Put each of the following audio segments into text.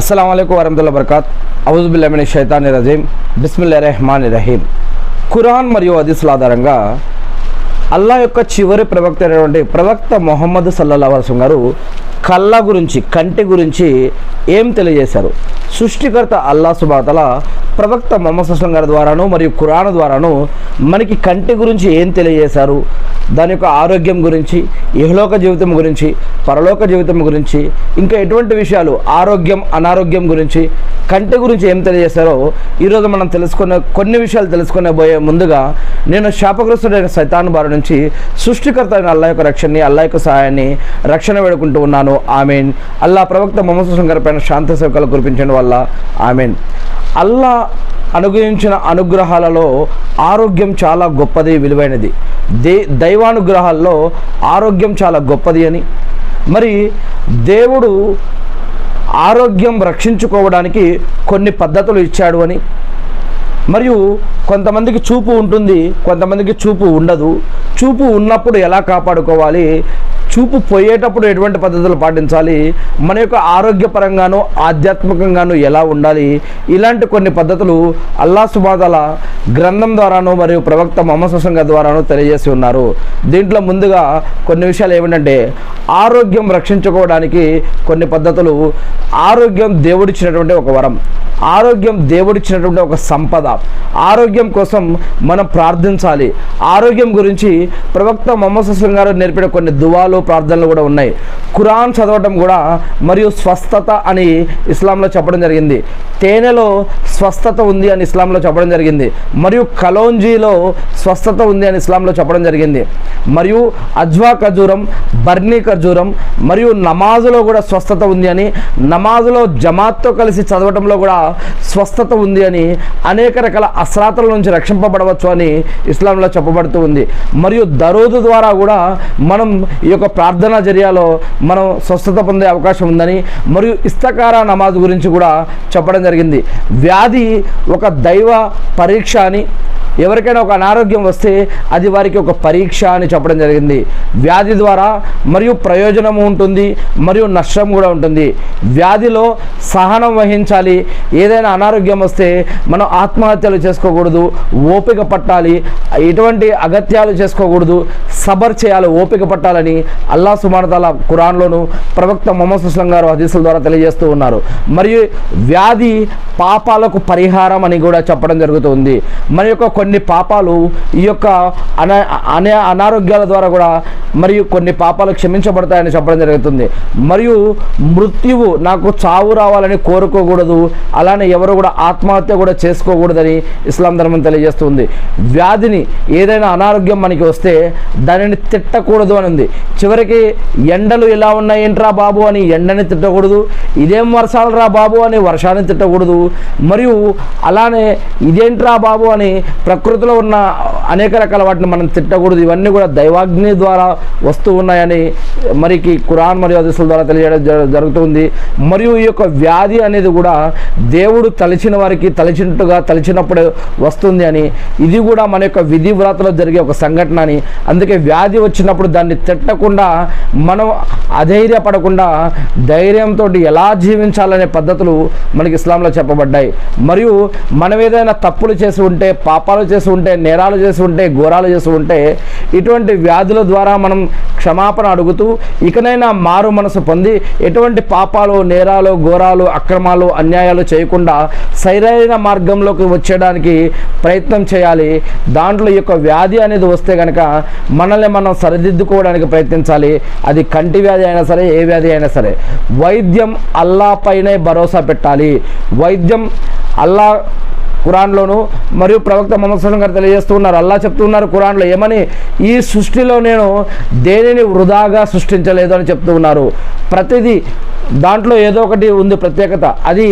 अस्सलाम वालेकुम वरहमतुल्लाहि वबरकातुहू औज़ु बिल्लाहि मिनश शैतानिर रजीम बिस्मिल्लाहिर रहमानिर रहीम ఖురాన్ మరియు హదీసుల ఆధారంగా అల్లాహ్ యొక్క చివరి ప్రవక్త అయినటువంటి ప్రవక్త ముహమ్మద్ సల్లల్లాహు అలైహి వసల్లం గారు కళ్ళ గురించి కంటి గురించి ఏం తెలియజేశారు. సృష్టికర్త అల్లాహ్ సుబ్హానహు వ తఆలా ప్రవక్త ముహమ్మద్ సల్లల్లాహు అలైహి వసల్లం గారి ద్వారాను మరియు ఖురాన్ ద్వారాను మనకి కంటి గురించి ఏం తెలియజేశారు, దాని యొక్క ఆరోగ్యం గురించి, ఇహలోక జీవితం గురించి, పరలోక జీవితం గురించి, ఇంకా ఎటువంటి విషయాలు ఆరోగ్యం అనారోగ్యం గురించి కంటి గురించి ఏం తెలియజేశారో ఈరోజు మనం కొన్ని విషయాలు తెలుసుకునే పోయే ముందుగా నేను శాపగ్రస్తుడైన సైతాన్ బారి నుంచి సృష్టికర్త అయిన అల్లాహ్ యొక్క రక్షణని, అల్లాహ్ యొక్క సహాయాన్ని, రక్షణ వేడుకుంటూ ఉన్నాను. ఆమీన్. అల్లాహ్ ప్రవక్త ముహమ్మద్ సల్లల్లాహు అలైహి వసల్లం గారి పైన శాంతి సేవకులు కురిపించడం వల్ల ఆమీన్. అల్లాహ్ అనుగ్రహించిన అనుగ్రహాలలో ఆరోగ్యం చాలా గొప్పది, విలువైనది. దైవానుగ్రహాల్లో ఆరోగ్యం చాలా గొప్పది అని, మరి దేవుడు ఆరోగ్యం రక్షించుకోవడానికి కొన్ని పద్ధతులు ఇచ్చాడు అని, మరియు కొంతమందికి చూపు ఉంటుంది, కొంతమందికి చూపు ఉండదు. చూపు ఉన్నప్పుడు ఎలా కాపాడుకోవాలి, చూపు పోయేటప్పుడు ఎటువంటి పద్ధతులు పాటించాలి, మన యొక్క ఆరోగ్యపరంగాను ఆధ్యాత్మికంగాను ఎలా ఉండాలి, ఇలాంటి కొన్ని పద్ధతులు అల్లాహ్ సుబ్హానహు వ తఆలా గ్రంథం ద్వారాను మరియు ప్రవక్త ముహమ్మద్ సల్లల్లాహు అలైహి వసల్లం ద్వారాను తెలియజేసి ఉన్నారు. దీంట్లో ముందుగా కొన్ని విషయాలు ఏమిటంటే ఆరోగ్యం రక్షించుకోవడానికి కొన్ని పద్ధతులు. ఆరోగ్యం దేవుడిచ్చినటువంటి ఒక వరం, ఆరోగ్యం దేవుడిచ్చినటువంటి ఒక సంపద. ఆరోగ్యం కోసం మనం ప్రార్థించాలి. ఆరోగ్యం గురించి ప్రవక్త ముహమ్మద్ సల్లల్లాహు అలైహి వసల్లం గారు నేర్పిన కొన్ని దువాలు, ప్రార్థనలు కూడా ఉన్నాయి. ఖురాన్ చదవటం కూడా మరియు స్వస్థత అని ఇస్లాంలో చెప్పడం జరిగింది. తేనెలో స్వస్థత ఉంది అని ఇస్లాంలో చెప్పడం జరిగింది. మరియు కలోంజీలో స్వస్థత ఉంది అని ఇస్లాంలో చెప్పడం జరిగింది. మరియు అజ్వా ఖర్జూరం, బర్నీ ఖర్జూరం, మరియు నమాజులో కూడా స్వస్థత ఉంది అని, నమాజులో జమాత్తో కలిసి చదవటంలో కూడా స్వస్థత ఉంది అని, అనేక రకాల అస్రాతల నుంచి రక్షింపబడవచ్చు అని ఇస్లాంలో చెప్పబడుతూ ఉంది. మరియు దరూద్ ద్వారా కూడా మనం ఈ యొక్క ప్రార్థనా చర్యలో మనం స్వస్థత పొందే అవకాశం ఉందని, మరియు ఇస్తఖారా నమాజ్ గురించి కూడా చెప్పడం జరిగింది. వ్యాధి ఒక దైవ పరీక్ష అని, ఎవరికైనా ఒక అనారోగ్యం వస్తే అది వారికి ఒక పరీక్ష అని చెప్పడం జరిగింది. వ్యాధి ద్వారా మరియు ప్రయోజనం ఉంటుంది, మరియు నష్టం కూడా ఉంటుంది. వ్యాధిలో సహనం వహించాలి. ఏదైనా అనారోగ్యం వస్తే మనం ఆత్మహత్యలు చేసుకోకూడదు, ఓపిక పట్టాలి, ఎటువంటి అగత్యాలు చేసుకోకూడదు, సబర్ చేయాలి, ఓపిక పట్టాలని అల్లాహ్ సుబ్హానహు వ తఆలా ఖురాన్లోను ప్రవక్త ముహమ్మద్ సల్లల్లాహు అలైహి వసల్లం గారు హదీసుల ద్వారా తెలియజేస్తూ ఉన్నారు. మరియు వ్యాధి పాపాలకు పరిహారం అని కూడా చెప్పడం జరుగుతుంది. మన యొక్క కొన్ని పాపాలు ఈ యొక్క అనారోగ్యాల ద్వారా కూడా మరియు కొన్ని పాపాలు క్షమించబడతాయని చెప్పడం జరుగుతుంది. మరియు మృత్యువు, నాకు చావు రావాలని కోరుకోకూడదు, అలానే ఎవరు కూడా ఆత్మహత్య కూడా చేసుకోకూడదని ఇస్లాం ధర్మం తెలియజేస్తుంది. వ్యాధిని, ఏదైనా అనారోగ్యం మనకి వస్తే దానిని తిట్టకూడదు అని ఉంది. చివరికి ఎండలు ఇలా ఉన్నాయి ఏంట్రా బాబు అని ఎండని తిట్టకూడదు, ఇదేం వర్షాలు రా బాబు అని వర్షాన్ని తిట్టకూడదు, మరియు అలానే ఇదేంట్రా బాబు అని ప్రకృతిలో ఉన్న అనేక రకాల వాటిని మనం తిట్టకూడదు. ఇవన్నీ కూడా దైవాగ్ని ద్వారా వస్తూ ఉన్నాయని మరికి ఖురాన్ మరియు హదీసుల ద్వారా తెలియజేయడం జరుగుతుంది. మరియు ఈ యొక్క వ్యాధి అనేది కూడా దేవుడు తలిచిన వారికి తలిచినట్టుగా తలిచినప్పుడే వస్తుంది అని, ఇది కూడా మన యొక్క విధి వ్రాతలో జరిగే ఒక సంఘటన అని. అందుకే వ్యాధి వచ్చినప్పుడు దాన్ని తిట్టకుండా, మనం అధైర్యపడకుండా ధైర్యంతో ఎలా జీవించాలనే పద్ధతులు మనకి ఇస్లాంలో చెప్పబడ్డాయి. మరియు మనం ఏదైనా తప్పులు చేసి ఉంటే, పాపాలు చేసి ఉంటే, నేరాలు చేసి ఉంటే, ఘోరాలు చేసి ఉంటే, ఇటువంటి వ్యాధుల ద్వారా మనం క్షమాపణ అడుగుతూ ఇకనైనా మారు మనసు పొంది ఎటువంటి పాపాలు, నేరాలు, ఘోరాలు, అక్రమాలు, అన్యాయాలు చేయకుండా సరైన మార్గంలోకి వచ్చేయడానికి ప్రయత్నం చేయాలి. దాంట్లో ఈ యొక్క వ్యాధి అనేది వస్తే కనుక మనల్ని మనం సరిదిద్దుకోవడానికి ప్రయత్నించాలి. అది కంటి వ్యాధి అయినా సరే, ఏ వ్యాధి అయినా సరే. వైద్యం అల్లాహ్ పైనే భరోసా పెట్టాలి. వైద్యం అల్లాహ్ ఖురాన్లోను మరియు ప్రవక్త ముహమ్మద్ సల్లల్లాహు అలైహి వసల్లం గారు తెలియజేస్తూ ఉన్నారు. అల్లాహ్ చెప్తున్నారు ఖురాన్లో ఏమని, ఈ సృష్టిలో నేను దేనిని వృధాగా సృష్టించలేదు అని చెప్తూ ఉన్నారు. ప్రతిదీ దాంట్లో ఏదో ఒకటి ఉంది ప్రత్యేకత. అది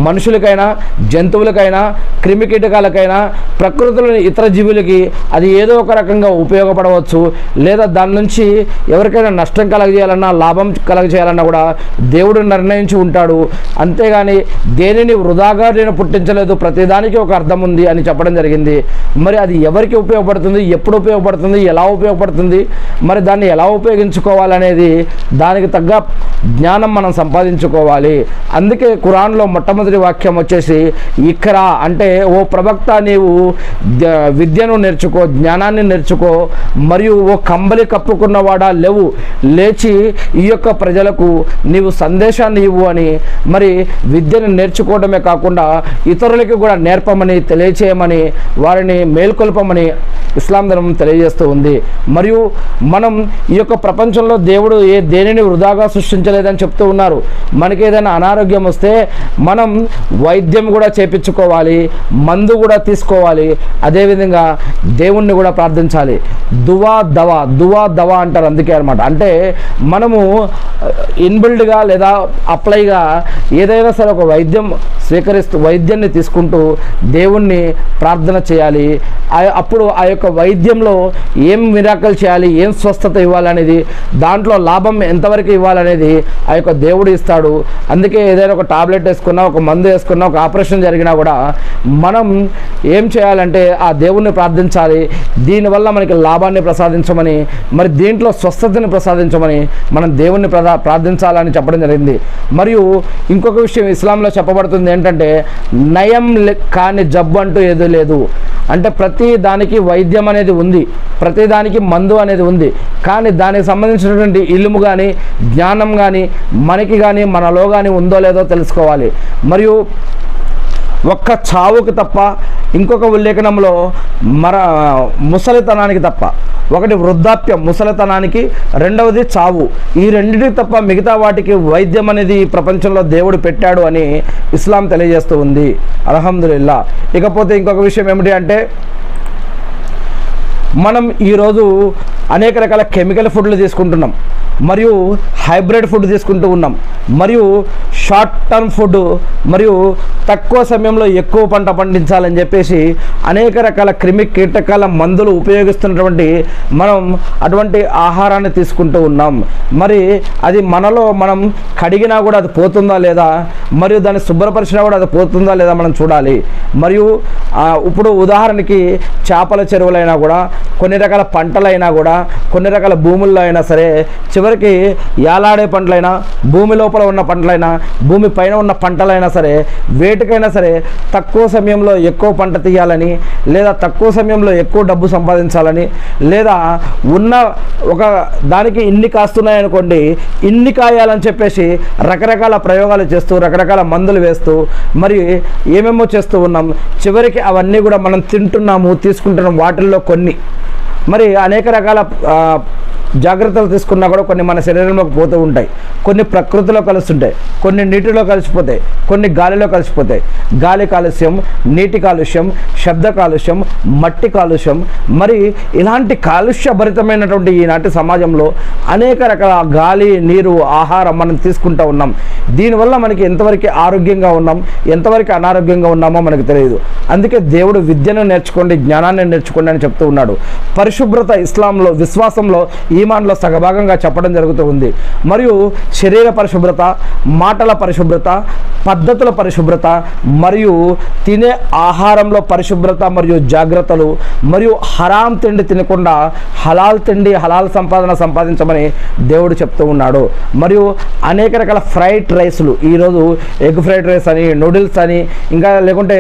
మనుషులకైనా, జంతువులకైనా, క్రిమికీటకాలకైనా, ప్రకృతిలోని ఇతర జీవులకి అది ఏదో ఒక రకంగా ఉపయోగపడవచ్చు. లేదా దాని నుంచి ఎవరికైనా నష్టం కలగజేయాలన్నా, లాభం కలగజేయాలన్నా కూడా దేవుడు నిర్ణయించి ఉంటాడు. అంతేగాని దేనిని వృధాగా నేను పుట్టించలేదు, ప్రతిదానికి ఒక అర్థం ఉంది అని చెప్పడం జరిగింది. మరి అది ఎవరికి ఉపయోగపడుతుంది, ఎప్పుడు ఉపయోగపడుతుంది, ఎలా ఉపయోగపడుతుంది, మరి దాన్ని ఎలా ఉపయోగించుకోవాలనేది దానికి తగ్గ జ్ఞానం మనం సంపాదించుకోవాలి. అందుకే ఖురాన్లో మొట్టమొదటి వాక్యం వచ్చేసి ఇఖ్రా, అంటే ఓ ప్రవక్త నీవు విద్యను నేర్చుకో, జ్ఞానాన్ని నేర్చుకో, మరియు ఓ కంబలి కప్పుకున్నవాడా లేవు, లేచి ఈ యొక్క ప్రజలకు నీవు సందేశాన్ని ఇవ్వు అని మరి విద్యను నేర్చుకోవడమే కాకుండా ఇతరులకి కూడా నేర్పమని తెలియచేయమని వారిని మేల్కొల్పమని ఇస్లాం ధర్మం తెలియజేస్తూ ఉంది. మరియు మనం ఈ యొక్క ప్రపంచంలో దేవుడు దేనిని వృధాగా సృష్టించలేదని చెప్తూ ఉన్నారు. మనకి ఏదైనా అనారోగ్యం వస్తే మనం వైద్యం కూడా చేపించుకోవాలి, మందు కూడా తీసుకోవాలి, అదేవిధంగా దేవుణ్ణి కూడా ప్రార్థించాలి. దువా దవా అంటారు. అందుకే అనమాట, అంటే మనము ఇన్బిల్డ్గా లేదా అప్లైగా ఏదైనా సరే ఒక వైద్యాన్ని తీసుకుంటూ దేవుణ్ణి ప్రార్థన చేయాలి. అప్పుడు ఆ యొక్క వైద్యంలో ఏం మిరాకల్ చేయాలి, ఏం స్వస్థత ఇవ్వాలనేది, దాంట్లో లాభం ఎంతవరకు ఇవ్వాలనేది ఆ యొక్క దేవుడు ఇస్తాడు. అందుకే ఏదైనా ఒక టాబ్లెట్ వేసుకున్నా, ఒక మందు వేసుకున్నా, ఒక ఆపరేషన్ జరిగినా కూడా మనం ఏం చేయాలంటే ఆ దేవుణ్ణి ప్రార్థించాలి. దీనివల్ల మనకి లాభాన్ని ప్రసాదించమని, మరి దీంట్లో స్వస్థతని ప్రసాదించమని మనం దేవుణ్ణి ప్రార్థించాలని చెప్పడం జరిగింది. మరియు ఇంకొక విషయం ఇస్లాంలో చెప్పబడుతుంది ఏంటంటే, నయం కాని జబ్బు అంటూ ఏదో లేదు. అంటే ప్రతి దానికి వైద్యం అనేది ఉంది, ప్రతి దానికి మందు అనేది ఉంది. కానీ దానికి సంబంధించినటువంటి ఇల్ము కానీ జ్ఞానం కానీ మనకి కానీ మనలో కానీ ఉందో లేదో తెలుసుకోవాలి. మరియు ఒక్క చావుకి తప్ప, ఇంకొక ఉల్లేఖనంలో ముసలితనానికి తప్ప, ఒకటి వృద్ధాప్యం ముసలితనానికి, రెండవది చావు, ఈ రెండింటికి తప్ప మిగతా వాటికి వైద్యం అనేది ఈ ప్రపంచంలో దేవుడు పెట్టాడు అని ఇస్లాం తెలియజేస్తూ ఉంది. అల్హమ్దులిల్లా. ఇకపోతే ఇంకొక విషయం ఏమిటి అంటే, మనం ఈరోజు అనేక రకాల కెమికల్ ఫుడ్లు తీసుకుంటున్నాం, మరియు హైబ్రిడ్ ఫుడ్ తీసుకుంటూ ఉన్నాం, మరియు షార్ట్ టర్మ్ ఫుడ్, మరియు తక్కువ సమయంలో ఎక్కువ పంట పండించాలని చెప్పేసి అనేక రకాల క్రిమి కీటకాల మందులు ఉపయోగిస్తున్నటువంటి మనం అటువంటి ఆహారాన్ని తీసుకుంటూ ఉన్నాం. మరి అది మనలో మనం కడిగినా కూడా అది పోతుందా లేదా, మరియు దాన్ని శుభ్రపరిచినా కూడా అది పోతుందా లేదా మనం చూడాలి. మరియు ఇప్పుడు ఉదాహరణకి చేపల చెరువులైనా కూడా, కొన్ని రకాల పంటలైనా కూడా, కొన్ని రకాల భూముల్లో అయినా సరే, చివరికి యాలాడే పంటలైనా, భూమి లోపల ఉన్న పంటలైనా, భూమి పైన ఉన్న పంటలైనా సరే, వేటికైనా సరే తక్కువ సమయంలో ఎక్కువ పంట తీయాలని, లేదా తక్కువ సమయంలో ఎక్కువ డబ్బు సంపాదించాలని, లేదా ఉన్న ఒక దానికి ఇన్ని కాస్తున్నాయి అనుకోండి, ఇన్ని కాయాలని చెప్పేసి రకరకాల ప్రయోగాలు చేస్తూ, రకరకాల మందులు వేస్తూ, మరి ఏమేమో చేస్తూ ఉన్నాం. చివరికి అవన్నీ కూడా మనం తింటున్నాము, తీసుకుంటున్నాం. వాటిల్లో కొన్ని మరి అనేక రకాల జాగ్రత్తలు తీసుకున్నా కూడా కొన్ని మన శరీరంలోకి పోతూ ఉంటాయి, కొన్ని ప్రకృతిలో కలుస్తుంటాయి, కొన్ని నీటిలో కలిసిపోతాయి, కొన్ని గాలిలో కలిసిపోతాయి. గాలి కాలుష్యం, నీటి కాలుష్యం, శబ్ద కాలుష్యం, మట్టి కాలుష్యం, మరి ఇలాంటి కాలుష్యభరితమైనటువంటి ఈనాటి సమాజంలో అనేక రకాల గాలి, నీరు, ఆహారం మనం తీసుకుంటూ ఉన్నాం. దీనివల్ల మనకి ఎంతవరకు ఆరోగ్యంగా ఉన్నాం, ఎంతవరకు అనారోగ్యంగా ఉన్నామో మనకు తెలియదు. అందుకే దేవుడు విద్యను నేర్చుకోండి, జ్ఞానాన్ని నేర్చుకోండి అని చెప్తూ ఉన్నాడు. పరిశుభ్రత ఇస్లాంలో, విశ్వాసంలో, ఈమాన్లో సగభాగంగా చెప్పడం జరుగుతూ ఉంది. మరియు శరీర పరిశుభ్రత, మాటల పరిశుభ్రత, పద్ధతుల పరిశుభ్రత, మరియు తినే ఆహారంలో పరిశుభ్రత మరియు జాగ్రత్తలు, మరియు హరాం తిండి తినకుండా హలాల్ తిండి, హలాల్ సంపాదించమని దేవుడు చెప్తూ ఉన్నాడు. మరియు అనేక రకాల ఫ్రైడ్ రైస్లు, ఈరోజు ఎగ్ ఫ్రైడ్ రైస్ అని, నూడిల్స్ అని, ఇంకా లేకుంటే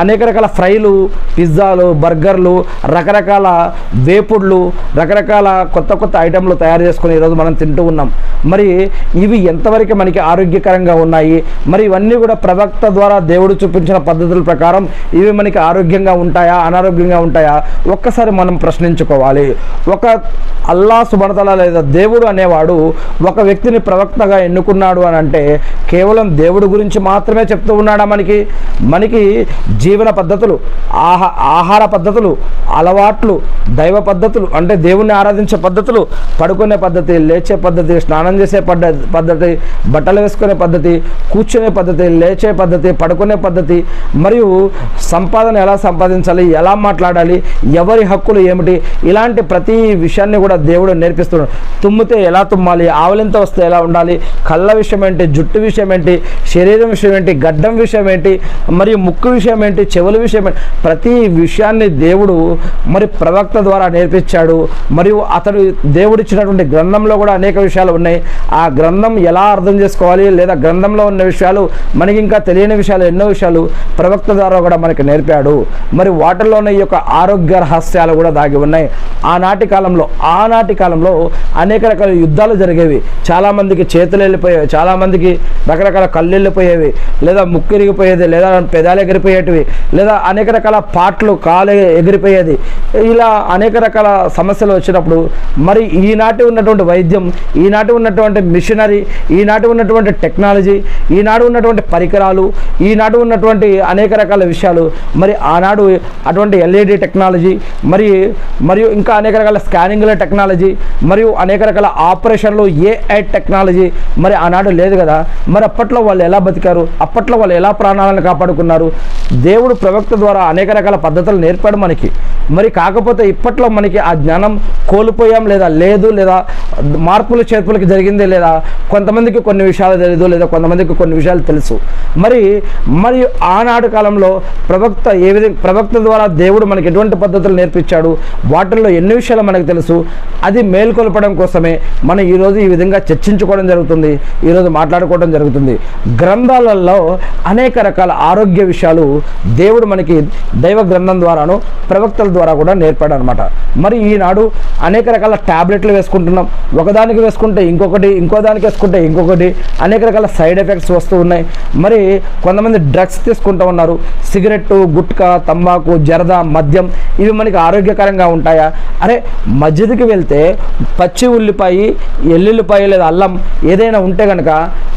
అనేక రకాల ఫ్రైలు, పిజ్జాలు, బర్గర్లు, రకరకాల వేపుడ్లు, రకరకాల కొత్త కొత్త ఐటెంలు తయారు చేసుకుని ఈరోజు మనం తింటూ ఉన్నాం. మరి ఇవి ఎంతవరకు మనకి ఆరోగ్యకరంగా ఉన్నాయి, మరి ఇవన్నీ కూడా ప్రవక్త ద్వారా దేవుడు చూపించిన పద్ధతుల ప్రకారం ఇవి మనకి ఆరోగ్యంగా ఉంటాయా, అనారోగ్యంగా ఉంటాయా, ఒక్కసారి మనం ప్రశ్నించుకోవాలి. ఒక అల్లా సుబ్హానహు తఆలా లేదా దేవుడు అనేవాడు ఒక వ్యక్తిని ప్రవక్తగా ఎన్నుకున్నాడు అని అంటే కేవలం దేవుడి గురించి మాత్రమే చెప్తూ ఉన్నాడా? మనకి జీవన పద్ధతులు, ఆహార పద్ధతులు, అలవాట్లు, దైవ పద్ధతులు, అంటే దేవుణ్ణి ఆరాధించే పద్ధతులు, పడుకునే పద్ధతి, లేచే పద్ధతి, స్నానం చేసే పద్ధతి, బట్టలు వేసుకునే పద్ధతి, కూర్చునే పద్ధతి, లేచే పద్ధతి, పడుకునే పద్ధతి, మరియు సంపాదన ఎలా సంపాదించాలి, ఎలా మాట్లాడాలి, ఎవరి హక్కులు ఏమిటి, ఇలాంటి ప్రతి విషయాన్ని కూడా దేవుడు నేర్పిస్తున్నాడు. తుమ్మితే ఎలా తుమ్మాలి, ఆవలింత వస్తే ఎలా ఉండాలి, కళ్ళ విషయం ఏంటి, జుట్టు విషయం ఏంటి, శరీరం విషయం ఏంటి, గడ్డం విషయం ఏంటి, మరియు ముక్కు విషయం ఏంటి, చెవుల విషయం ఏంటి, ప్రతి విషయాన్ని దేవుడు మరి ప్రవక్త ద్వారా ద్వారా నేర్పించాడు. మరియు అతడు దేవుడిచ్చినటువంటి గ్రంథంలో కూడా అనేక విషయాలు ఉన్నాయి. ఆ గ్రంథం ఎలా అర్థం చేసుకోవాలి, లేదా గ్రంథంలో ఉన్న విషయాలు మనకి ఇంకా తెలియని విషయాలు ఎన్నో విషయాలు ప్రవక్త ద్వారా కూడా మనకి నేర్పాడు. మరి వాటిల్లోనే ఈ యొక్క ఆరోగ్య రహస్యాలు కూడా దాగి ఉన్నాయి. ఆనాటి కాలంలో అనేక రకాల యుద్ధాలు జరిగేవి. చాలామందికి చేతులు వెళ్ళిపోయేవి, చాలామందికి రకరకాల కళ్ళు వెళ్ళిపోయేవి, లేదా ముక్కు ఎరిగిపోయేది, లేదా పెదాలు ఎగిరిపోయేటివి, లేదా అనేక రకాల పాటలు కాలు ఎగిరిపోయేది. ఇలా అనేక రకాల సమస్యలు వచ్చినప్పుడు మరి ఈనాటి ఉన్నటువంటి వైద్యం, ఈనాటి ఉన్నటువంటి మిషనరీ, ఈనాటి ఉన్నటువంటి టెక్నాలజీ, ఈనాడు ఉన్నటువంటి పరికరాలు, ఈనాడు ఉన్నటువంటి అనేక రకాల విషయాలు, మరి ఆనాడు అటువంటి ఎల్ఈడి టెక్నాలజీ మరియు ఇంకా అనేక రకాల స్కానింగ్ల టెక్నాలజీ, మరియు అనేక రకాల ఆపరేషన్లు, ఏఐ టెక్నాలజీ మరి ఆనాడు లేదు కదా. మరి అప్పట్లో వాళ్ళు ఎలా బతికారు, అప్పట్లో వాళ్ళు ఎలా ప్రాణాలను కాపాడుకున్నారు? దేవుడు ప్రవక్త ద్వారా అనేక రకాల పద్ధతులు నేర్పాడు మనకి. మరి కాకపోతే ఇప్పట్లో మనకి ఆ జ్ఞానం కోల్పోయాం, లేదా మార్పులు చేర్పులకి జరిగిందే, లేదా కొంతమందికి కొన్ని విషయాలు తెలియదు, లేదా కొంతమందికి కొన్ని విషయాలు తెలుసు. మరియు ఆనాడు కాలంలో ప్రవక్త ద్వారా దేవుడు మనకి ఎటువంటి పద్ధతులు నేర్పించాడు, వాటిల్లో ఎన్ని విషయాలు మనకు తెలుసు. అది మేల్కొల్పడం కోసమే మనం ఈరోజు ఈ విధంగా చర్చించుకోవడం జరుగుతుంది, ఈరోజు మాట్లాడుకోవడం జరుగుతుంది. గ్రంథాలలో అనేక రకాల ఆరోగ్య విషయాలు దేవుడు మనకి దైవ గ్రంథం ద్వారాను ప్రవక్తల ద్వారా కూడా నేర్పాడు అనమాట. మరి ఈనాడు అనేక రకాల ట్యాబ్లెట్లు వేసుకుంటున్నాం, ఒకదానికి వేసుకుంటే ఇంకొకటి, ఇంకో దానికి వేసుకుంటే ఇంకొకటి, అనేక రకాల సైడ్ ఎఫెక్ట్స్ వస్తూ ఉన్నాయి. మరి కొంతమంది డ్రగ్స్ తీసుకుంటూ ఉన్నారు, సిగరెట్టు, గుట్కా, తంబాకు, జరదా, మద్యం, ఇవి మనకి ఆరోగ్యకరంగా ఉంటాయా? అరే మస్జిద్కి వెళ్తే పచ్చి ఉల్లిపాయ, ఎల్లుల్లిపాయ లేదా అల్లం ఏదైనా ఉంటే కనుక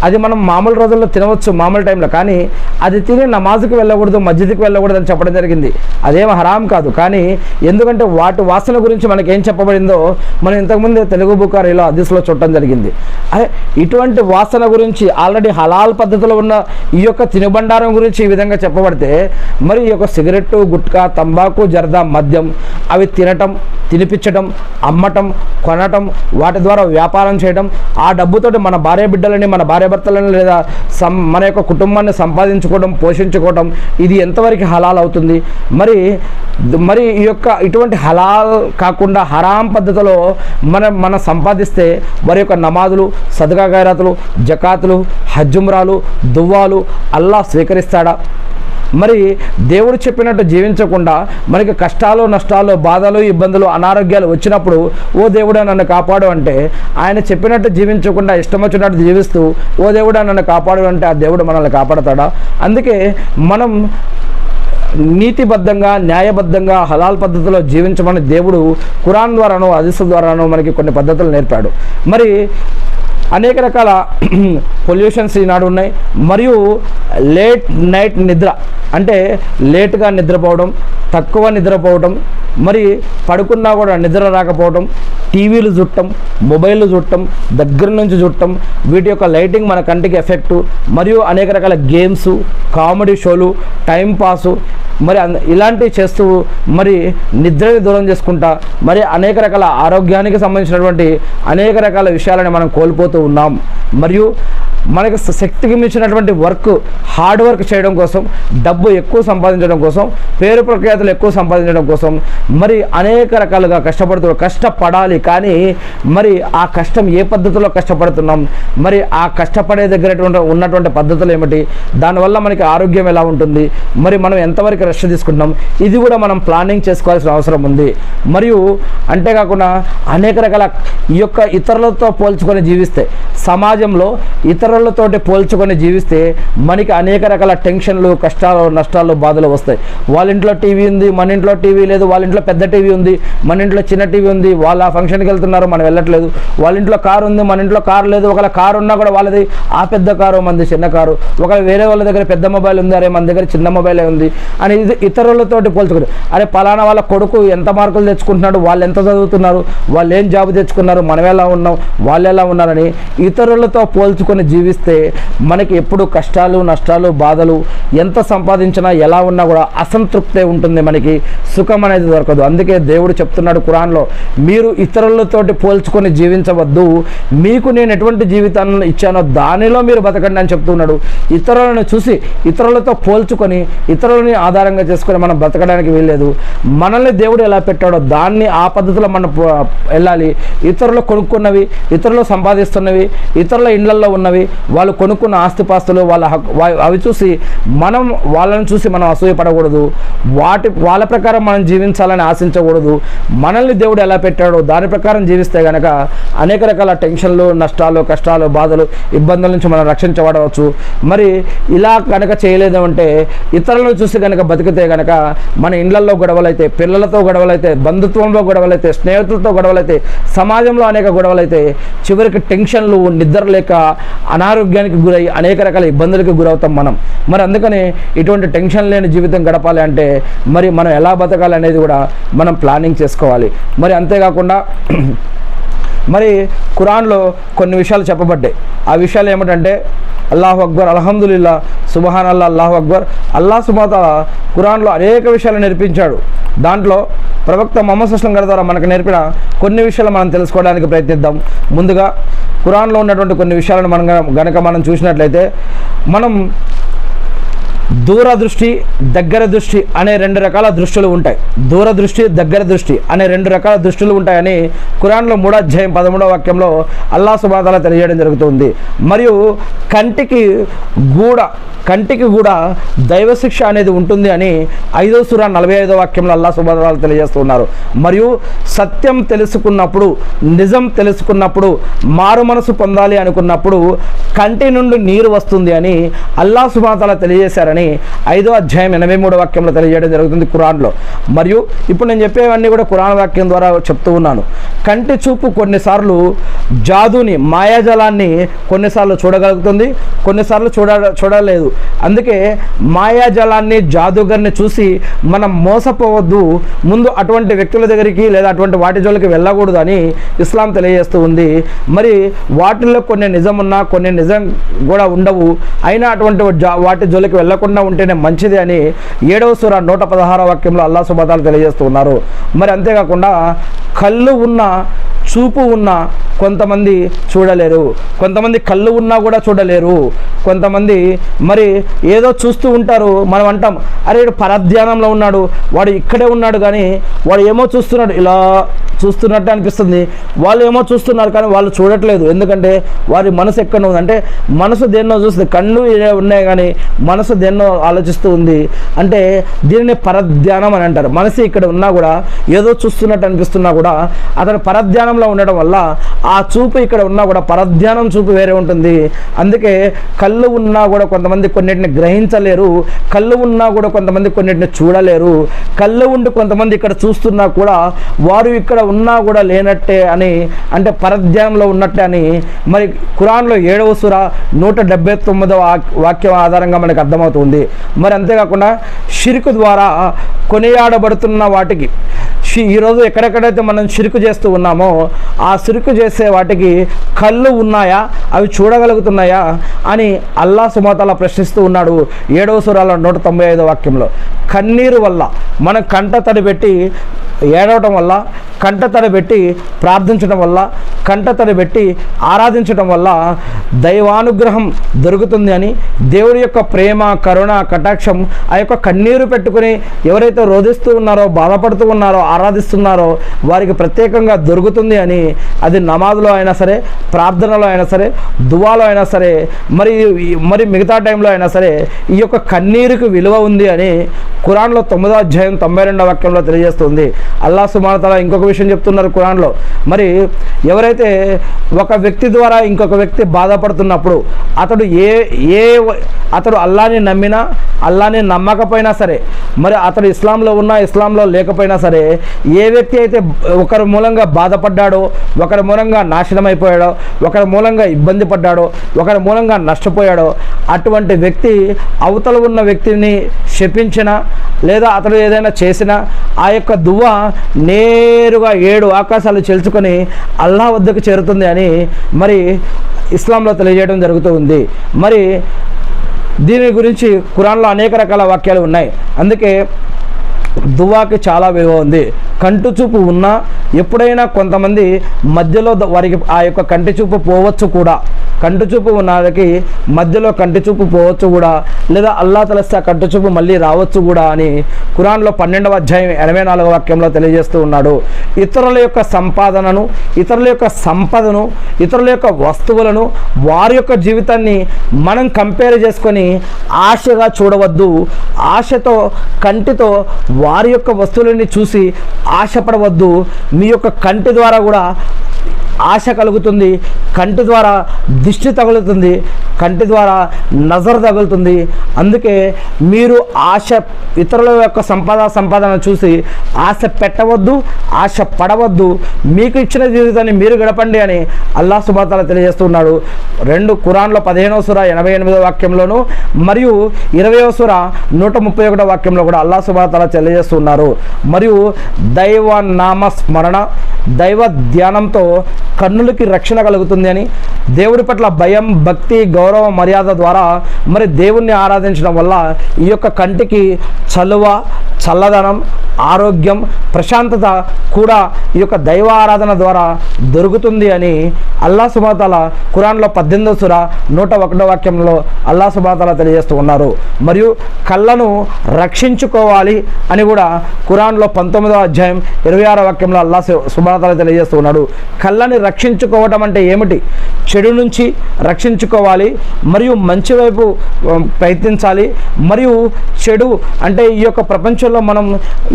అది మనం మామూలు రోజుల్లో తినవచ్చు, మామూలు టైంలో. కానీ అది తిని నమాజ్కి వెళ్ళకూడదు, మస్జిద్కి వెళ్ళకూడదు అని చెప్పడం జరిగింది. అదేం హరాం కాదు, కానీ ఎందుకంటే వాటి వాసన గురించి మనకేం చెప్పబడిందో మనం ఇంతకుముందు తెలుగు బుఖారీలో హదీస్లో చూడటం జరిగింది. అదే ఇటువంటి వాసన గురించి ఆల్రెడీ హలాల్ పద్ధతిలో ఉన్న ఈ యొక్క తినుబండారం గురించి ఈ విధంగా చెప్పబడితే, మరి ఈ యొక్క సిగరెట్టు, గుట్కా, తంబాకు, జర్దా, మద్యం అవి తినటం, తినిపించడం, అమ్మటం, కొనటం, వాటి ద్వారా వ్యాపారం చేయడం, ఆ డబ్బుతోటి మన భార్య బిడ్డలని, మన భార్య భర్తలని, లేదా మన యొక్క కుటుంబాన్ని సంపాదించుకోవడం, పోషించుకోవడం, ఇది ఎంతవరకు హలాల్ అవుతుంది? మరి ఈ యొక్క ఇటువంటి హలాల్ కాకుండా హరాం పద్ధతిలో మనం సంపాదిస్తే వారి యొక్క నమాజులు, సదకా ఖైరాతులు, జకాతులు, హజ్జుమ్రాలు, దువ్వాలు అల్లా స్వీకరిస్తాడా? మరి దేవుడు చెప్పినట్టు జీవించకుండా మనకి కష్టాలు, నష్టాలు, బాధలు, ఇబ్బందులు, అనారోగ్యాలు వచ్చినప్పుడు ఓ దేవుడా నన్ను కాపాడు అంటే, ఆయన చెప్పినట్టు జీవించకుండా ఇష్టం వచ్చినట్టు జీవిస్తూ ఓ దేవుడా నన్ను కాపాడు అంటే ఆ దేవుడు మనల్ని కాపాడతాడా? అందుకే మనం నీతిబద్ధంగా, న్యాయబద్ధంగా, హలాల్ పద్ధతిలో జీవించమని దేవుడు ఖురాన్ ద్వారాను, హదీస్ ద్వారాను మనకి కొన్ని పద్ధతులు నేర్పాడు. మరి అనేక రకాల పొల్యూషన్స్ ఈనాడు ఉన్నాయి. మరియు లేట్ నైట్ నిద్ర అంటే లేట్గా నిద్రపోవడం, తక్కువ నిద్రపోవడం, మరి పడుకున్నా కూడా నిద్ర రాకపోవడం, టీవీలు చూడటం, మొబైల్ చూడటం, దగ్గర నుంచి చూడటం, వీటి యొక్క లైటింగ్ మన కంటికి ఎఫెక్టు, మరియు అనేక రకాల గేమ్స్, కామెడీ షోలు, టైంపాసు, మరి ఇలాంటివి చేస్తూ మరి నిద్రని దూరం చేసుకుంటా మరి అనేక రకాల ఆరోగ్యానికి సంబంధించినటువంటి అనేక రకాల విషయాలని మనం కోల్పోతూ ఉన్నాం. మరియు మనకు శక్తికి మించినటువంటి హార్డ్ వర్క్ చేయడం కోసం, డబ్బు ఎక్కువ సంపాదించడం కోసం, పేరు ప్రఖ్యాతులు ఎక్కువ సంపాదించడం కోసం మరి అనేక రకాలుగా కష్టపడాలి. కానీ మరి ఆ కష్టం ఏ పద్ధతిలో కష్టపడుతున్నాం, మరి ఆ కష్టపడే దగ్గర ఉన్నటువంటి పద్ధతులు ఏమిటి, దానివల్ల మనకి ఆరోగ్యం ఎలా ఉంటుంది, మరి మనం ఎంతవరకు రెస్ట్ తీసుకుంటున్నాం, ఇది కూడా మనం ప్లానింగ్ చేసుకోవాల్సిన అవసరం ఉంది. మరియు అంతేకాకుండా అనేక రకాల ఈ యొక్క ఇతరులతో పోల్చుకొని జీవిస్తే, సమాజంలో ఇతరులతోటి పోల్చుకొని జీవిస్తే మనకి అనేక రకాల టెన్షన్లు, కష్టాలు, నష్టాలు, బాధలు వస్తాయి. వాళ్ళ ఇంట్లో టీవీ ఉంది, మన ఇంట్లో టీవీ లేదు, వాళ్ళ ఇంట్లో పెద్ద టీవీ ఉంది, మన ఇంట్లో చిన్న టీవీ ఉంది, వాళ్ళ ఫంక్షన్కి వెళ్తున్నారు, మనం వెళ్ళట్లేదు, వాళ్ళ ఇంట్లో కారు ఉంది, మన ఇంట్లో కారు లేదు, ఒకవేళ కారు ఉన్నా కూడా వాళ్ళది ఆ పెద్ద కారు, మనది చిన్న కారు, ఒకవేళ వేరే వాళ్ళ దగ్గర పెద్ద మొబైల్ ఉంది, అరే మన దగ్గర చిన్న మొబైలే ఉంది అని ఇతరులతోటి పోల్చుకుంటారు. అరే పలానా వాళ్ళ కొడుకు ఎంత మార్కులు తెచ్చుకుంటున్నాడు, వాళ్ళు ఎంత చదువుతున్నారు, వాళ్ళు ఏం జాబ్ తెచ్చుకున్నారు, మనం ఎలా ఉన్నాం, వాళ్ళు ఎలా ఉన్నారని ఇతరులతో పోల్చుకొని జీవిస్తే మనకి ఎప్పుడు కష్టాలు, నష్టాలు, బాధలు ఎంత సంపాదించినా ఎలా ఉన్నా కూడా అసంతృప్తే ఉంటుంది, మనకి సుఖం అనేది దొరకదు. అందుకే దేవుడు చెప్తున్నాడు ఖురాన్లో, మీరు ఇతరులతోటి పోల్చుకొని జీవించవద్దు, మీకు నేను ఎటువంటి జీవితాన్ని ఇచ్చానో దానిలో మీరు బతకండి అని చెప్తున్నాడు. ఇతరులను చూసి ఇతరులతో పోల్చుకొని ఇతరులని ఆధారంగా చేసుకొని మనం బతకడానికి వీల్లేదు. మనల్ని దేవుడు ఎలా పెట్టాడో దాన్ని ఆ పద్ధతిలో మనం వెళ్ళాలి. ఇతరులు కొనుక్కున్నవి, ఇతరులు సంపాదిస్తున్నవి, ఇతరుల ఇళ్లల్లో ఉన్నవి, వాళ్ళు కొనుక్కున్న ఆస్తిపాస్తులు అవి చూసి మనం వాళ్ళని చూసి మనం అసూయపడకూడదు. వాళ్ళ ప్రకారం మనం జీవించాలని ఆశించకూడదు. మనల్ని దేవుడు ఎలా పెట్టాడో దాని ప్రకారం జీవిస్తే కనుక అనేక రకాల టెన్షన్లు, నష్టాలు, కష్టాలు, బాధలు, ఇబ్బందుల నుంచి మనం రక్షించబడవచ్చు. మరి ఇలా కనుక చేయలేదు అంటే ఇతరులను చూసి కనుక బతికితే కనుక మన ఇళ్లల్లో గొడవలైతే, పిల్లలతో గొడవలైతే, బంధుత్వంలో గొడవలైతే, స్నేహితులతో గొడవలైతే, సమాజంలో అనేక గొడవలైతే, చివరికి టెన్షన్లు, నిద్ర లేక అనారోగ్యానికి గురై అనేక రకాల ఇబ్బందులకు గురవుతాం మనం. మరి అందుకని ఇటువంటి టెన్షన్ లేని జీవితం గడపాలి అంటే మరి మనం ఎలా బతకాలి అనేది కూడా మనం ప్లానింగ్ చేసుకోవాలి. మరి అంతేకాకుండా మరి ఖురాన్లో కొన్ని విషయాలు చెప్పబడ్డాయి. ఆ విషయాలు ఏమిటంటే అల్లాహు అక్బర్, అల్హమ్దులిల్లా, సుబ్హాన్ అల్లా, అల్లాహు అక్బర్. అల్లాహ్ సుబ్హానహు వ తఆలా ఖురాన్లో అనేక విషయాలు నేర్పించాడు. దాంట్లో ప్రవక్త ముహమ్మద్ సల్లల్లాహు అలైహి వసల్లం ద్వారా మనకు నేర్పిన కొన్ని విషయాలు మనం తెలుసుకోవడానికి ప్రయత్నిద్దాం. ముందుగా ఖురాన్లో ఉన్నటువంటి కొన్ని విషయాలను మనం చూసినట్లయితే మనం దూరదృష్టి, దగ్గర దృష్టి అనే రెండు రకాల దృష్టిలు ఉంటాయి. దూరదృష్టి, దగ్గర దృష్టి అనే రెండు రకాల దృష్టిలు ఉంటాయని ఖురాన్లో 3వ అధ్యాయం 13వ వాక్యంలో అల్లాహ్ సుబ్హానహు వ తఆలా తెలియజేయడం జరుగుతుంది. మరియు కంటికి కూడా దైవశిక్ష అనేది ఉంటుంది అని 5వ సూరా 45వ వాక్యంలో అల్లాహ్ సుబ్హానహు వ తఆలా తెలియజేస్తున్నారు. మరియు సత్యం తెలుసుకున్నప్పుడు, నిజం తెలుసుకున్నప్పుడు, మారు మనసు పొందాలి అనుకున్నప్పుడు కంటి నుండి నీరు వస్తుంది అని అల్లాహ్ సుబ్హానహు వ తఆలా తెలియజేశారని 5వ అధ్యాయం 83వ వాక్యంలో తెలియజేయడం జరుగుతుంది ఖురాన్లో. మరియు ఇప్పుడు నేను చెప్పేవన్నీ కూడా ఖురాన్ వాక్యం ద్వారా చెప్తూ ఉన్నాను. కంటి చూపు కొన్నిసార్లు జాదుని, మాయాజలాన్ని కొన్నిసార్లు చూడగలుగుతుంది, కొన్నిసార్లు చూడలేదు. అందుకే మాయాజలాన్ని, జాదుగర్ని చూసి మనం మోసపోవద్దు. ముందు అటువంటి వ్యక్తుల దగ్గరికి లేదా అటువంటి వాటి జోలికి వెళ్ళకూడదు అని ఇస్లాం తెలియజేస్తూ ఉంది. మరి వాటిల్లో కొన్ని నిజం ఉన్నా కొన్ని నిజం కూడా ఉండవు. అయినా అటువంటి వాటి జోలికి వెళ్ళకుండా ఉంటేనే మంచిది అని 7వ సూరా 116వ వాక్యంలో అల్లాహ్ సుబ్హానహు వ తఆలా తెలియజేస్తూ ఉన్నారు. మరి అంతేకాకుండా కళ్ళు ఉన్న, చూపు ఉన్న కొంతమంది చూడలేరు, కొంతమంది కళ్ళు ఉన్నా కూడా చూడలేరు. కొంతమంది మరి ఏదో చూస్తూ ఉంటారు. మనం అంటాం, అరే వాడు పరధ్యానంలో ఉన్నాడు, వాడు ఇక్కడే ఉన్నాడు, కానీ వాడు ఏమో చూస్తున్నాడు, ఇలా చూస్తున్నట్టు అనిపిస్తుంది. వాళ్ళు ఏమో చూస్తున్నారు కానీ వాళ్ళు చూడట్లేదు. ఎందుకంటే వారి మనసు ఎక్కడ ఉంది అంటే మనసు దేన్నో చూస్తుంది. కళ్ళు ఉన్నాయి కానీ మనసు దేన్నో ఆలోచిస్తూ ఉంది. అంటే దీనిని పరధ్యానం అని అంటారు. మనసు ఇక్కడ ఉన్నా కూడా ఏదో చూస్తున్నట్టు అనిపిస్తున్నా కూడా అతను పరధ్యానంలో ఉండడం వల్ల ఆ చూపు ఇక్కడ ఉన్నా కూడా పరధ్యానం చూపు వేరే ఉంటుంది. అందుకే కళ్ళు ఉన్నా కూడా కొంతమంది కొన్నిటిని గ్రహించలేరు, కళ్ళు ఉన్నా కూడా కొంతమంది కొన్నిటిని చూడలేరు. కళ్ళు ఉండి కొంతమంది ఇక్కడ చూస్తున్నా కూడా వారు ఇక్కడ ఉన్నా కూడా లేనట్టే అని, అంటే పరధ్యానంలో ఉన్నట్టే అని మరి ఖురాన్లో 7వ సూరా 179వ వాక్యం ఆధారంగా మనకు అర్థమవుతుంది. మరి అంతేకాకుండా షిర్కు ద్వారా కొనియాడబడుతున్న వాటికి, ఈరోజు ఎక్కడెక్కడైతే మనం షిర్కు చేస్తూ ఉన్నామో ఆ షిర్కు చేసే వాటికి కళ్ళు ఉన్నాయా, అవి చూడగలుగుతున్నాయా అని అల్లాహ్ సుబ్హానహు వ తఆలా ప్రశ్నిస్తూ ఉన్నాడు 7వ సూరాలో 195వ వాక్యంలో. కన్నీరు వల్ల మనం కంట తడి పెట్టి ఏడవటం వల్ల, కంట తడి పెట్టి ప్రార్థించడం వల్ల, కంట తడి పెట్టి ఆరాధించడం వల్ల దైవానుగ్రహం దొరుకుతుంది అని, దేవుడి యొక్క ప్రేమ, కరుణ, కటాక్షం ఆ యొక్క కన్నీరు పెట్టుకుని ఎవరైతే రోధిస్తూ ఉన్నారో, బాధపడుతూ ఉన్నారో, ఆరాధిస్తున్నారో వారికి ప్రత్యేకంగా దొరుకుతుంది అని, అది నమాజ్లో అయినా సరే, ప్రార్థనలో అయినా సరే, దువాలో అయినా సరే, మరి మిగతా టైంలో అయినా సరే ఈ యొక్క కన్నీరుకు విలువ ఉంది అని ఖురాన్లో 9వ అధ్యాయం 92వ వాక్యంలో తెలియజేస్తుంది. అల్లాహ్ సుబ్హానహు వ తఆలా ఇంకొక విషయం చెప్తున్నారు ఖురాన్లో. మరి ఎవరైతే ఒక వ్యక్తి ద్వారా ఇంకొక వ్యక్తి బాధపడుతున్నప్పుడు అతడు అల్లాహ్ని నమ్మినా, అల్లాహ్ని నమ్మకపోయినా సరే, మరి అతడు ఇస్లాంలో ఉన్నా, ఇస్లాంలో లేకపోయినా సరే, ఏ వ్యక్తి అయితే ఒకరి మూలంగా బాధపడ్డాడో, ఒకరి మూలంగా నాశనం అయిపోయాడో, ఒకరి మూలంగా ఇబ్బంది పడ్డాడో, ఒకరి మూలంగా నష్టపోయాడో అటువంటి వ్యక్తి అవతల ఉన్న వ్యక్తిని శపించినా లేదా అతడు ఏదైనా చేసినా ఆ యొక్క దువ్వ నేరుగా 7 ఆకాశాలు చెల్చుకొని అల్లాహ్ వద్దకు చేరుతుంది అని మరి ఇస్లాంలో తెలియజేయడం జరుగుతూ ఉంది. మరి దీని గురించి ఖురాన్లో అనేక రకాల వాక్యాలు ఉన్నాయి. అందుకే దువాకి చాలా విలువ ఉంది. కంటి చూపు ఉన్నా ఎప్పుడైనా కొంతమంది మధ్యలో వారికి ఆ యొక్క కంటి చూపు పోవచ్చు కూడా. కంటి చూపు ఉన్న వాళ్ళకి మధ్యలో కంటి చూపు పోవచ్చు కూడా, లేదా అల్లా తలస్తే ఆ కంటి చూపు మళ్ళీ రావచ్చు కూడా అని ఖురాన్లో 12వ అధ్యాయం 84వ వాక్యంలో తెలియజేస్తూ ఉన్నాడు. ఇతరుల యొక్క సంపాదనను, ఇతరుల యొక్క సంపదను, ఇతరుల యొక్క వస్తువులను, వారి యొక్క జీవితాన్ని మనం కంపేర్ చేసుకొని ఆశగా చూడవద్దు. ఆశతో కంటితో వారి యొక్క వస్తువులని చూసి ఆశపడవద్దు. మీ యొక్క కంటి ద్వారా కూడా ఆశ కలుగుతుంది, కంటి ద్వారా దిష్టి తగులుతుంది, కంటి ద్వారా నజర్ తగులుతుంది. అందుకే మీరు ఆశ ఇతరుల యొక్క సంపాదన చూసి ఆశ పెట్టవద్దు, ఆశ పడవద్దు. మీకు ఇచ్చిన జీవితాన్ని మీరు గడపండి అని అల్లాహ్ సుబ్హానహు వ తఆలా తెలియజేస్తున్నాడు. ఖురాన్లో 15వ సూర 88వ వాక్యంలోను మరియు 20వ సూర 131వ వాక్యంలో కూడా అల్లాహ్ సుబ్హానహు వ తఆలా తెలియజేస్తున్నారు. మరియు దైవ నామ స్మరణ, దైవ ధ్యానంతో కన్నులకి రక్షణ కలుగుతుంది అని, దేవుడి పట్ల భయం, భక్తి, గౌరవ, మర్యాద ద్వారా మరి దేవుణ్ణి ఆరాధించడం వల్ల ఈ యొక్క కంటికి చలువ, చల్లదనం, ఆరోగ్యం, ప్రశాంతత కూడా ఈ యొక్క దైవ ఆరాధన ద్వారా దొరుకుతుంది అని అల్లాహ్ సుబ్హానహు వ తఆలా ఖురాన్లో 18వ సూర 101వ వాక్యంలో అల్లాహ్ సుబ్హానహు వ తఆలా తెలియజేస్తూ ఉన్నారు. మరియు కళ్ళను రక్షించుకోవాలి అని కూడా ఖురాన్లో 19వ అధ్యాయం 26వ వాక్యంలో అల్లాహ్ సుబ్హానహు వ తఆలా తెలియజేస్తూ ఉన్నాడు. కళ్ళని రక్షించుకోవడం అంటే ఏమిటి? చెడు నుంచి రక్షించుకోవాలి, మరియు మంచి వైపు ప్రయత్నించాలి. మరియు చెడు అంటే ఈ యొక్క ప్రపంచంలో మనం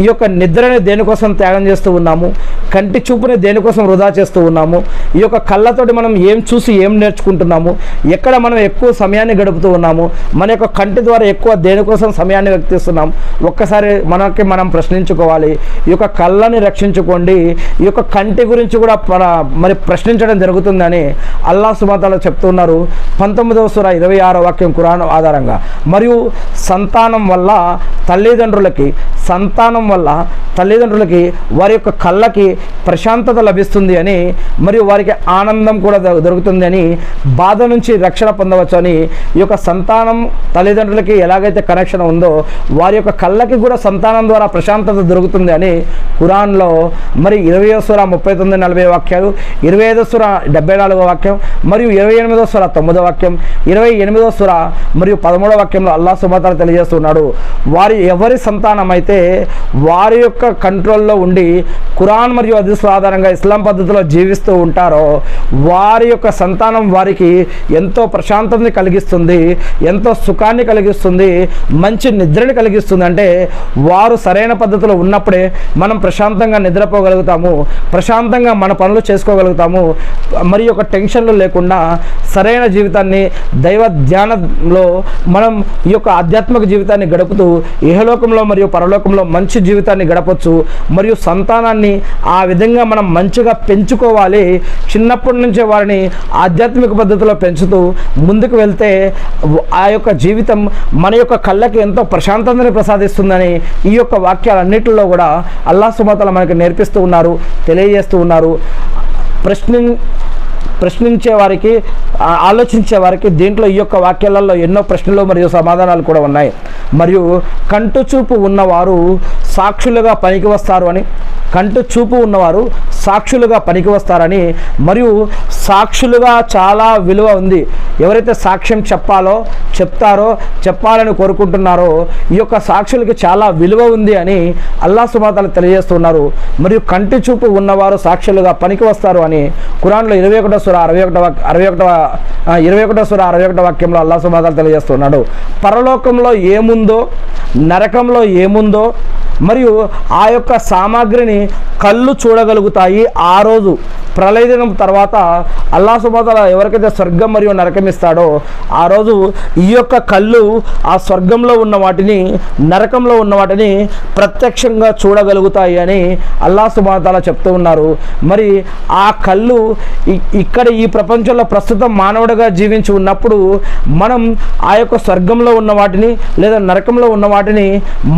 ఈ యొక్క నిద్రని దేనికోసం త్యాగం చేస్తూ ఉన్నాము, కంటి చూపుని దేనికోసం వృధా చేస్తూ ఉన్నాము, ఈ యొక్క కళ్ళతోటి మనం ఏం చూసి ఏం నేర్చుకుంటున్నాము, ఎక్కడ మనం ఎక్కువ సమయాన్ని గడుపుతూ ఉన్నాము, మన యొక్క కంటి ద్వారా ఎక్కువ దేనికోసం సమయాన్ని వ్యక్తిస్తున్నాం, ఒక్కసారి మనం ప్రశ్నించుకోవాలి. ఈ యొక్క కళ్ళని రక్షించుకోండి. ఈ యొక్క కంటి గురించి కూడా మరి ప్రశ్నించడం జరుగుతుందని అల్లాహ్ సుబ్హానహు వ తఆలా చెప్తున్నారు 19వ సూర 26వ వాక్యం ఖురాన్ ఆధారంగా. మరియు సంతానం వల్ల తల్లిదండ్రులకి వారి యొక్క కళ్ళకి ప్రశాంతత లభిస్తుంది అని, మరియు వారికి ఆనందం కూడా దొరుకుతుంది అని, బాధ నుంచి రక్షణ పొందవచ్చు అని, ఈ యొక్క సంతానం తల్లిదండ్రులకి ఎలాగైతే కనెక్షన్ ఉందో వారి యొక్క కళ్ళకి కూడా సంతానం ద్వారా ప్రశాంతత దొరుకుతుంది అని ఖురాన్లో మరి 20వ సూర 39-40 వాక్యాలు, 25వ సూర 74వ వాక్యం, మరియు 28వ సూర 9వ వాక్యం, 28వ సూర మరియు 13వ వాక్యంలో అల్లాహ్ సుబ్హానహు వ తఆలా తెలియజేస్తున్నాడు. ఎవరి సంతానం అయితే వారి యొక్క కంట్రోల్లో ఉండి ఖురాన్ మరియు హదీస్ ఆధారంగా ఇస్లాం పద్ధతిలో జీవిస్తూ ఉంటారో వారి యొక్క సంతానం వారికి ఎంతో ప్రశాంతతని కలిగిస్తుంది, ఎంతో సుఖాన్ని కలిగిస్తుంది, మంచి నిద్రని కలిగిస్తుంది. అంటే వారు సరైన పద్ధతిలో ఉన్నప్పుడే మనం ప్రశాంతంగా నిద్రపోగలుగుతాము, ప్రశాంతంగా మన పనులు చేసుకోగలుగుతాము, మరి ఒక టెన్షన్లు లేకుండా సరైన జీవితాన్ని దైవ ధ్యానంలో మనం ఈ యొక్క ఆధ్యాత్మిక జీవితాన్ని గడుపుతూ ఇహలోకంలో మరియు పరలోకంలో మంచి జీవితాన్ని గడపచ్చు. మరియు సంతానాన్ని ఆ విధంగా మనం మంచిగా పెంచుకోవాలి. చిన్నప్పటి నుంచే వారిని ఆధ్యాత్మిక పద్ధతిలో పెంచుతూ ముందుకు వెళ్తే ఆ యొక్క జీవితం మన యొక్క కళ్ళకి ఎంతో ప్రశాంతతని ప్రసాదిస్తుందని ఈ యొక్క వాక్యాలన్నిటిలో కూడా అల్లాహ్ సుబ్హానహు వ తఆలా మనకి నేర్పిస్తూ ఉన్నారు, తెలియజేస్తూ ఉన్నారు. ప్రశ్నించే వారికి, ఆలోచించే వారికి దీంట్లో ఈ యొక్క వాక్యాలలో ఎన్నో ప్రశ్నలు మరియు సమాధానాలు కూడా ఉన్నాయి. మరియు కంటి చూపు ఉన్నవారు సాక్షులుగా పనికి వస్తారు అని, కంటి చూపు ఉన్నవారు సాక్షులుగా పనికి వస్తారని, మరియు సాక్షులుగా చాలా విలువ ఉంది. ఎవరైతే సాక్ష్యం చెప్పాలని కోరుకుంటున్నారో ఈ యొక్క సాక్షులకి చాలా విలువ ఉంది అని అల్లాహ్ సుబ్హానహు వ తఆలా తెలియజేస్తున్నారు. మరియు కంటి చూపు ఉన్నవారు సాక్షులుగా పనికి వస్తారు అని ఖురాన్లో 21వ సూర 61వ వాక్యంలో అల్లాహ్ సుబ్హానహు వ తఆలా తెలియజేస్తున్నాడు. పరలోకంలో ఏముందో, నరకంలో ఏముందో, మరియు ఆ యొక్క సామాగ్రిని కళ్ళు చూడగలుగుతాయి. ఆ రోజు ప్రళయ దినం తర్వాత అల్లాహ్ సుబ్హానహు వ తఆలా ఎవరికైతే స్వర్గం మరియు నరకం ఇస్తాడో ఆ రోజు ఈ యొక్క కళ్ళు ఆ స్వర్గంలో ఉన్న వాటిని, నరకంలో ఉన్న వాటిని ప్రత్యక్షంగా చూడగలుగుతాయి అని అల్లాహ్ సుబ్హానహు వ తఆలా చెప్తూ ఉన్నారు. మరి ఆ కళ్ళు ఇక్కడ ఈ ప్రపంచంలో ప్రస్తుతం మానవుడిగా జీవించి ఉన్నప్పుడు మనం ఆ యొక్క స్వర్గంలో ఉన్న వాటిని లేదా నరకంలో ఉన్న వాటిని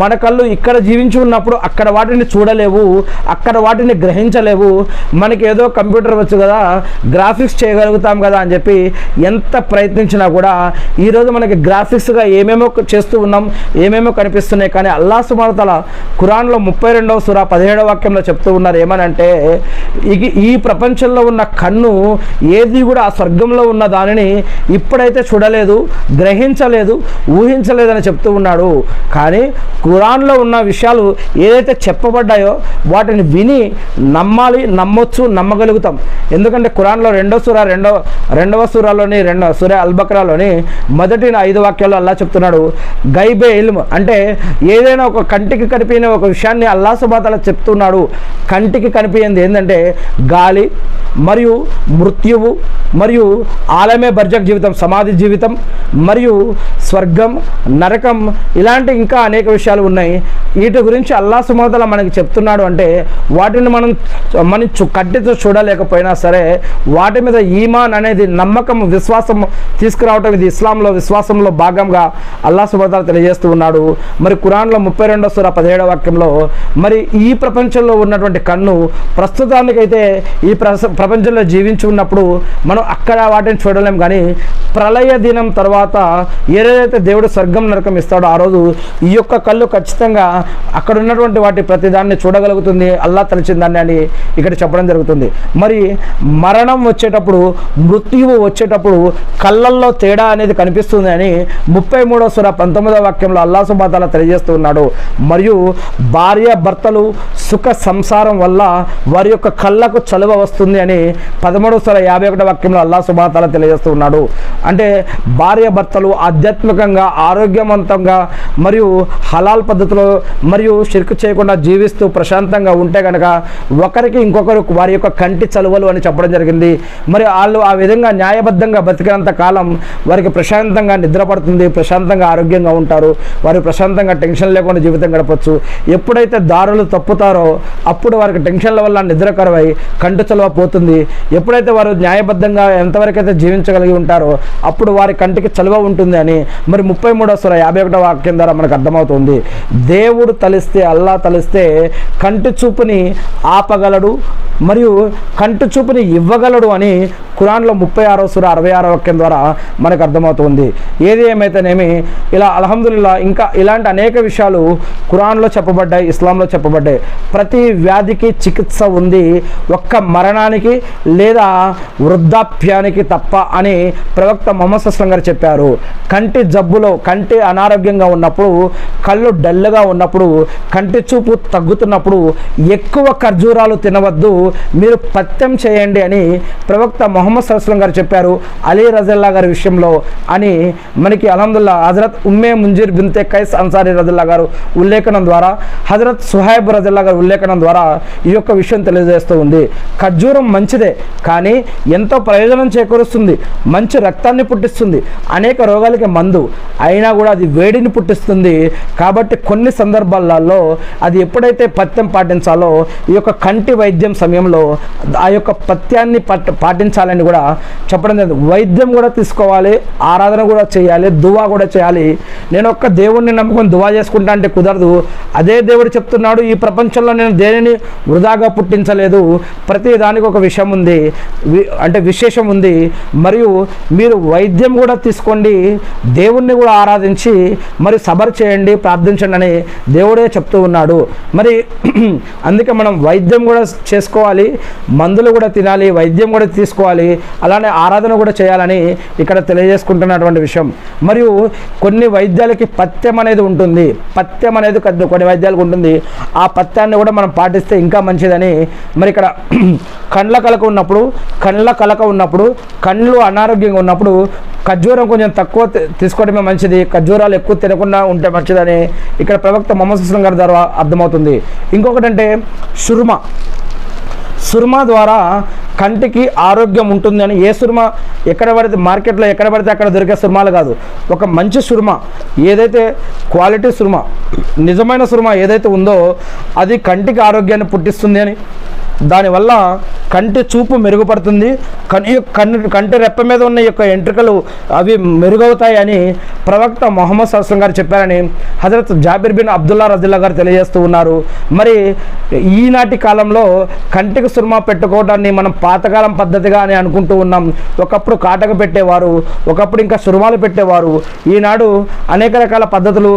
మన కళ్ళు ఇక్కడ జీవించి గ్రహించి ఉన్నప్పుడు అక్కడ వాటిని చూడలేవు, అక్కడ వాటిని గ్రహించలేవు. మనకి ఏదో కంప్యూటర్ వచ్చు కదా, గ్రాఫిక్స్ చేయగలుగుతాం కదా అని చెప్పి ఎంత ప్రయత్నించినా కూడా ఈరోజు మనకి గ్రాఫిక్స్గా ఏమేమో చేస్తూ ఉన్నాం, ఏమేమో కనిపిస్తున్నాయి. కానీ అల్లాహ్ సుబ్హానహు వ తఆలా ఖురాన్లో 32వ సూరా 17వ వాక్యంలో చెప్తూ ఉన్నారు ఏమనంటే, ఈ ప్రపంచంలో ఉన్న కన్ను ఏది కూడా ఆ స్వర్గంలో ఉన్న దానిని ఇప్పుడైతే చూడలేదు, గ్రహించలేదు, ఊహించలేదని చెప్తూ ఉన్నాడు. కానీ ఖురాన్లో ఉన్న విషయాలు ఏదైతే చెప్పబడ్డాయో వాటిని విని నమ్మాలి, నమ్మొచ్చు, నమ్మగలుగుతాం. ఎందుకంటే ఖురాన్లో రెండవ సూరాలోని సూరా అల్ బక్రాలోని మొదటి 5 వాక్యాల్లో అల్లాహ్ చెప్తున్నాడు, గైబే ఇల్మ్ అంటే ఏదైనా ఒక కంటికి కనిపించిన ఒక విషయాన్ని అల్లాహ్ సుబ్హానహు వ తఆలా చెప్తున్నాడు. కంటికి కనిపించింది ఏంటంటే గాలి మరియు మృత్యువు మరియు ఆలమే బర్జక్ జీవితం, సమాధి జీవితం మరియు స్వర్గం, నరకం, ఇలాంటి ఇంకా అనేక విషయాలు ఉన్నాయి. వీటి గురించి అల్లాహ్ సుబ్హానహు వ తఆలా మనకి చెప్తున్నాడు అంటే వాటిని మనం కంటితో చూడలేకపోయినా సరే వాటి మీద ఈమాన్ అనేది నమ్మకం, విశ్వాసం తీసుకురావటం ఇది ఇస్లాంలో విశ్వాసంలో భాగంగా అల్లాహ్ సుబ్హానహు వ తఆలా తెలియజేస్తూ ఉన్నాడు. మరి ఖురాన్లో 32వ సూరా 17వ వాక్యంలో మరి ఈ ప్రపంచంలో ఉన్నటువంటి కన్ను ప్రస్తుతానికైతే ఈ ప్రపంచంలో జీవించి ఉన్నప్పుడు మనం అక్కడ వాటిని చూడలేం. కానీ ప్రళయ దినం తర్వాత ఏదైతే దేవుడు స్వర్గం నరకం ఇస్తాడో ఆ రోజు ఈ యొక్క కళ్ళు ఖచ్చితంగా అక్కడ ఉన్నటువంటి వాటి ప్రతిదాన్ని చూడగలుగుతుంది, అల్లాహ్ తలిచిందాన్ని అని ఇక్కడ చెప్పడం జరుగుతుంది. మరి మరణం వచ్చేటప్పుడు, మృత్యువు వచ్చేటప్పుడు కళ్ళల్లో తేడా అనేది కనిపిస్తుంది అని 33వ సూరా 19వ వాక్యంలో అల్లాహ్ సుబ్హానహు వ తఆలా తెలియజేస్తూ ఉన్నాడు. మరియు భార్య భర్తలు సుఖ సంసారం వల్ల వారి యొక్క కళ్ళకు చలువ వస్తుంది అని 13వ సూరా 51వ వాక్యంలో అల్లాహ్ సుబ్హానహు వ తఆలా తెలియజేస్తూ ఉన్నాడు. అంటే భార్య భర్తలు ఆధ్యాత్మికంగా, ఆరోగ్యవంతంగా మరియు హలాల్ పద్ధతిలో మరియు షిర్క్ చేయకుండా జీవిస్తూ ప్రశాంతంగా ఉంటే కనుక ఒకరికి ఇంకొకరు వారి యొక్క కంటి చలువలు అని చెప్పడం జరిగింది. మరి వాళ్ళు ఆ విధంగా న్యాయబద్ధంగా బతికినంత కాలం వారికి ప్రశాంతంగా నిద్ర పడుతుంది, ప్రశాంతంగా ఆరోగ్యంగా ఉంటారు, వారు ప్రశాంతంగా టెన్షన్ లేకుండా జీవితం గడపచ్చు. ఎప్పుడైతే దారులు తప్పుతారో అప్పుడు వారికి టెన్షన్ల వల్ల నిద్ర కరువై కంటి చలువ పోతుంది. ఎప్పుడైతే వారు న్యాయబద్ధంగా ఎంతవరకు అయితే జీవించగలిగి ఉంటారో అప్పుడు వారి కంటికి చలువ ఉంటుంది అని మరి 33వ సూరా 51వ వాక్యం ద్వారా మనకు అర్థమవుతుంది. దేవుడు తలిస్తే, అల్లాహ్ తలిస్తే కంటి చూపుని ఆపగలడు మరియు కంటి చూపుని ఇవ్వగలడు అని ఖురాన్లో 36వ సూరా 66వ వాక్యం ద్వారా మనకు అర్థమవుతుంది. ఏది ఏమైతేనేమి ఇలా అల్హమ్దులిల్లా ఇంకా ఇలాంటి అనేక విషయాలు ఖురాన్లో చెప్పబడ్డాయి, ఇస్లాంలో చెప్పబడ్డాయి. ప్రతి వ్యాధికి చికిత్స ఉంది, ఒక్క మరణానికి లేదా వృద్ధాప్యానికి తప్ప అని ప్రవక్త ముహమ్మద్ సల్లల్లాహు అలైహి వసల్లం గారు చెప్పారు. కంటి జబ్బులో, కంటి అనారోగ్యంగా ఉన్నప్పుడు, కళ్ళు డల్గా ఉన్నప్పుడు, కంటి చూపు తగ్గుతున్నప్పుడు ఎక్కువ ఖర్జూరాలు తినవద్దు, మీరు పత్యం చేయండి అని ప్రవక్త ముహమ్మద్ సల్లల్లాహు అలైహి వసల్లం గారు చెప్పారు అలీ రజల్లాహు గారి విషయంలో అని మనకి అల్హమ్దులిల్లాహ్ హజరత్ ఉమ్మే ముంజిర్ బిన్తే కైస్ అన్సారీ రజల్లాహు గారు ఉల్లేఖనం ద్వారా, హజరత్ సుహైబ్ రజల్లాహు గారు ఉల్లేఖనం ద్వారా ఈ యొక్క విషయం తెలియజేస్తూ ఉంది. ఖర్జూరం మంచిదే, కానీ ఎంతో ప్రయోజనం చేకూరుస్తుంది, మంచి రక్తాన్ని పుట్టిస్తుంది, అనేక రోగాలకి మందు, అయినా కూడా అది వేడిని పుట్టిస్తుంది. కాబట్టి కొన్ని సందర్భాలలో అది ఎప్పుడైతే పథ్యం పాటించాలో ఈ యొక్క కంటి వైద్యం సమయంలో ఆ యొక్క పథ్యాన్ని పాటించాలని కూడా చెప్పడం జరిగింది. వైద్యం కూడా తీసుకోవాలి, ఆరాధన కూడా చేయాలి, దువా కూడా చేయాలి. నేను ఒక్క దేవుడిని నమ్ముకొని దువా చేసుకుంటా అంటే కుదరదు. అదే దేవుడు చెప్తున్నాడు, ఈ ప్రపంచంలో నేను దేనిని వృధాగా పుట్టించలేదు, ప్రతి దానికి ఒక విషయం ఉంది, అంటే విశేషం ఉంది. మరియు మీరు వైద్యం కూడా తీసుకోండి, దేవుణ్ణి కూడా ఆరాధించి మరి సబర్ చేయండి, ప్రార్థించండి అని దేవుడే చెప్తూ ఉన్నాడు. మరి అందుకే మనం వైద్యం కూడా చేసుకోవాలి, మందులు కూడా తినాలి, వైద్యం కూడా తీసుకోవాలి, అలానే ఆరాధన కూడా చేయాలని ఇక్కడ తెలియజేసుకుంటున్నటువంటి విషయం. మరియు కొన్ని వైద్యాలకి పథ్యం అనేది ఉంటుంది, పథ్యం అనేది కొన్ని వైద్యాలకు ఉంటుంది, ఆ పథ్యాన్ని కూడా మనం పాటిస్తే ఇంకా మంచిదని మరి ఇక్కడ కండ్ల కలక ఉన్నప్పుడు కళ్ళు అనారోగ్యంగా ఉన్నప్పుడు ఖర్జూరం కొంచెం తక్కువ తీసుకోవడమే మంచిది, ఖర్జూరాలు ఎక్కువ తినకుండా ఉంటే మంచిదని ఇక్కడ ప్రవక్త ముహమ్మద్ సల్లల్లాహు అలైహి వసల్లం గారి ద్వారా అర్థమవుతుంది. ఇంకొకటంటే సుర్మా ద్వారా కంటికి ఆరోగ్యం ఉంటుంది అని. ఏ సుర్మా ఎక్కడ పడితే మార్కెట్లో ఎక్కడ పడితే అక్కడ దొరికే సుర్మాలు కాదు, ఒక మంచి సుర్మా ఏదైతే క్వాలిటీ సుర్మా, నిజమైన సుర్మా ఏదైతే ఉందో అది కంటికి ఆరోగ్యాన్ని పుట్టిస్తుంది అని, దానివల్ల కంటి చూపు మెరుగుపడుతుంది, కంటి రెప్ప మీద ఉన్న యొక్క ఎంట్రుకలు అవి మెరుగవుతాయి అని ప్రవక్త మొహమ్మద్ సల్లం గారు చెప్పారని హజరత్ జాబిర్ బిన్ అబ్దుల్లా రజిల్లా గారు తెలియజేస్తూ ఉన్నారు. మరి ఈనాటి కాలంలో కంటికి సుర్మా పెట్టుకోవడాన్ని మనం పాతకాలం పద్ధతిగా అని అనుకుంటూ ఉన్నాం. ఒకప్పుడు కాటక పెట్టేవారు, ఒకప్పుడు ఇంకా సుర్మాలు పెట్టేవారు. ఈనాడు అనేక రకాల పద్ధతులు,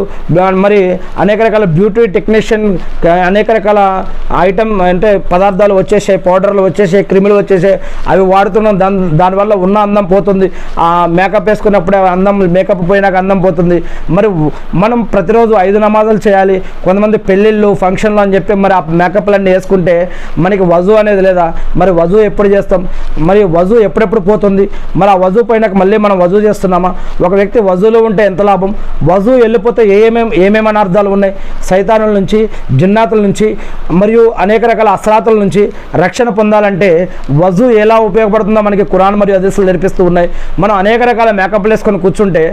మరి అనేక రకాల బ్యూటీ టెక్నీషియన్, అనేక రకాల ఐటమ్ అంటే పదార్థాలు వచ్చేసాయి, పౌడర్లు వచ్చేసాయి, క్రిములు వచ్చేసాయి, అవి వాడుతున్నాం. దానివల్ల ఉన్న అందం పోతుంది. ఆ మేకప్ వేసుకున్నప్పుడే అందం, మేకప్ పోయినాక అందం పోతుంది. మరి మనం ప్రతిరోజు 5 నమాజులు చేయాలి. కొంతమంది పెళ్ళిళ్ళు, ఫంక్షన్లు అని చెప్పి మరి ఆ మేకప్లన్నీ వేసుకుంటే మనకి వజూ అనేది లేదా? మరి వజూ ఎప్పుడు చేస్తాం? మరి వజూ ఎప్పుడెప్పుడు పోతుంది? మరి ఆ వజూ పోయినాక మళ్ళీ మనం వజూ చేస్తున్నామా? ఒక వ్యక్తి వజూలో ఉంటే ఎంత లాభం? వజూ వెళ్ళిపోతే ఏమేమి అనార్థాలు ఉన్నాయి? సైతానుల నుంచి, జిన్నాతుల నుంచి, మరియు అనేక రకాల అస్రాతుల నుంచి రక్షణ పొందాలంటే వజూ ఎలా ఉపయోగపడుతుందో మనకి ఖురాన్ మరియు హదీసులు నేర్పిస్తూ ఉన్నాయి. మనం అనేక రకాల మేకప్లు వేసుకొని కూర్చుంటే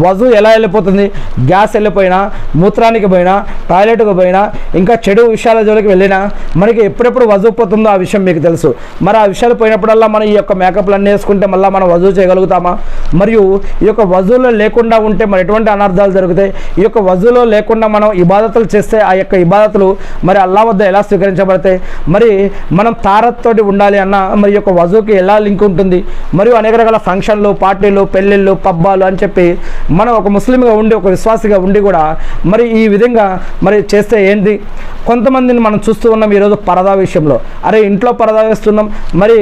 వజూ ఎలా వెళ్ళిపోతుంది? గ్యాస్ వెళ్ళిపోయినా, మూత్రానికి పోయినా, టాయిలెట్కి పోయినా, ఇంకా చెడు విషయాల జోలికి వెళ్ళినా మనకి ఎప్పుడెప్పుడు వజూ పోతుందో ఆ విషయం మీకు తెలుసు. మరి ఆ విషయాలు పోయినప్పుడల్లా మనం ఈ యొక్క మేకప్లు అన్నీ వేసుకుంటే మళ్ళీ మనం వజూ చేయగలుగుతామా? మరియు ఈ యొక్క వజూలో లేకుండా ఉంటే మరి ఎటువంటి అనర్థాలు జరుగుతాయి? ఈ యొక్క వజూలో లేకుండా మనం ఇబాదతులు చేస్తే ఆ యొక్క ఇబాదతులు మరి అల్లా వద్ద ఎలా స్వీకరించబడతాయి? మరి మనం తారత్తోటి ఉండాలి అన్న మరి యొక్క వజూకి ఎలా లింక్ ఉంటుంది? మరియు అనేక రకాల ఫంక్షన్లు, పార్టీలు, పెళ్ళిళ్ళు, పబ్బాలు అని చెప్పి మనం ఒక ముస్లింగా ఉండి, ఒక విశ్వాసిగా ఉండి కూడా మరి ఈ విధంగా మరి చేస్తే ఏంటి? కొంతమందిని మనం చూస్తూ ఉన్నాం ఈరోజు పరదా విషయంలో. అరే ఇంట్లో పరదా వేస్తున్నాం, మరి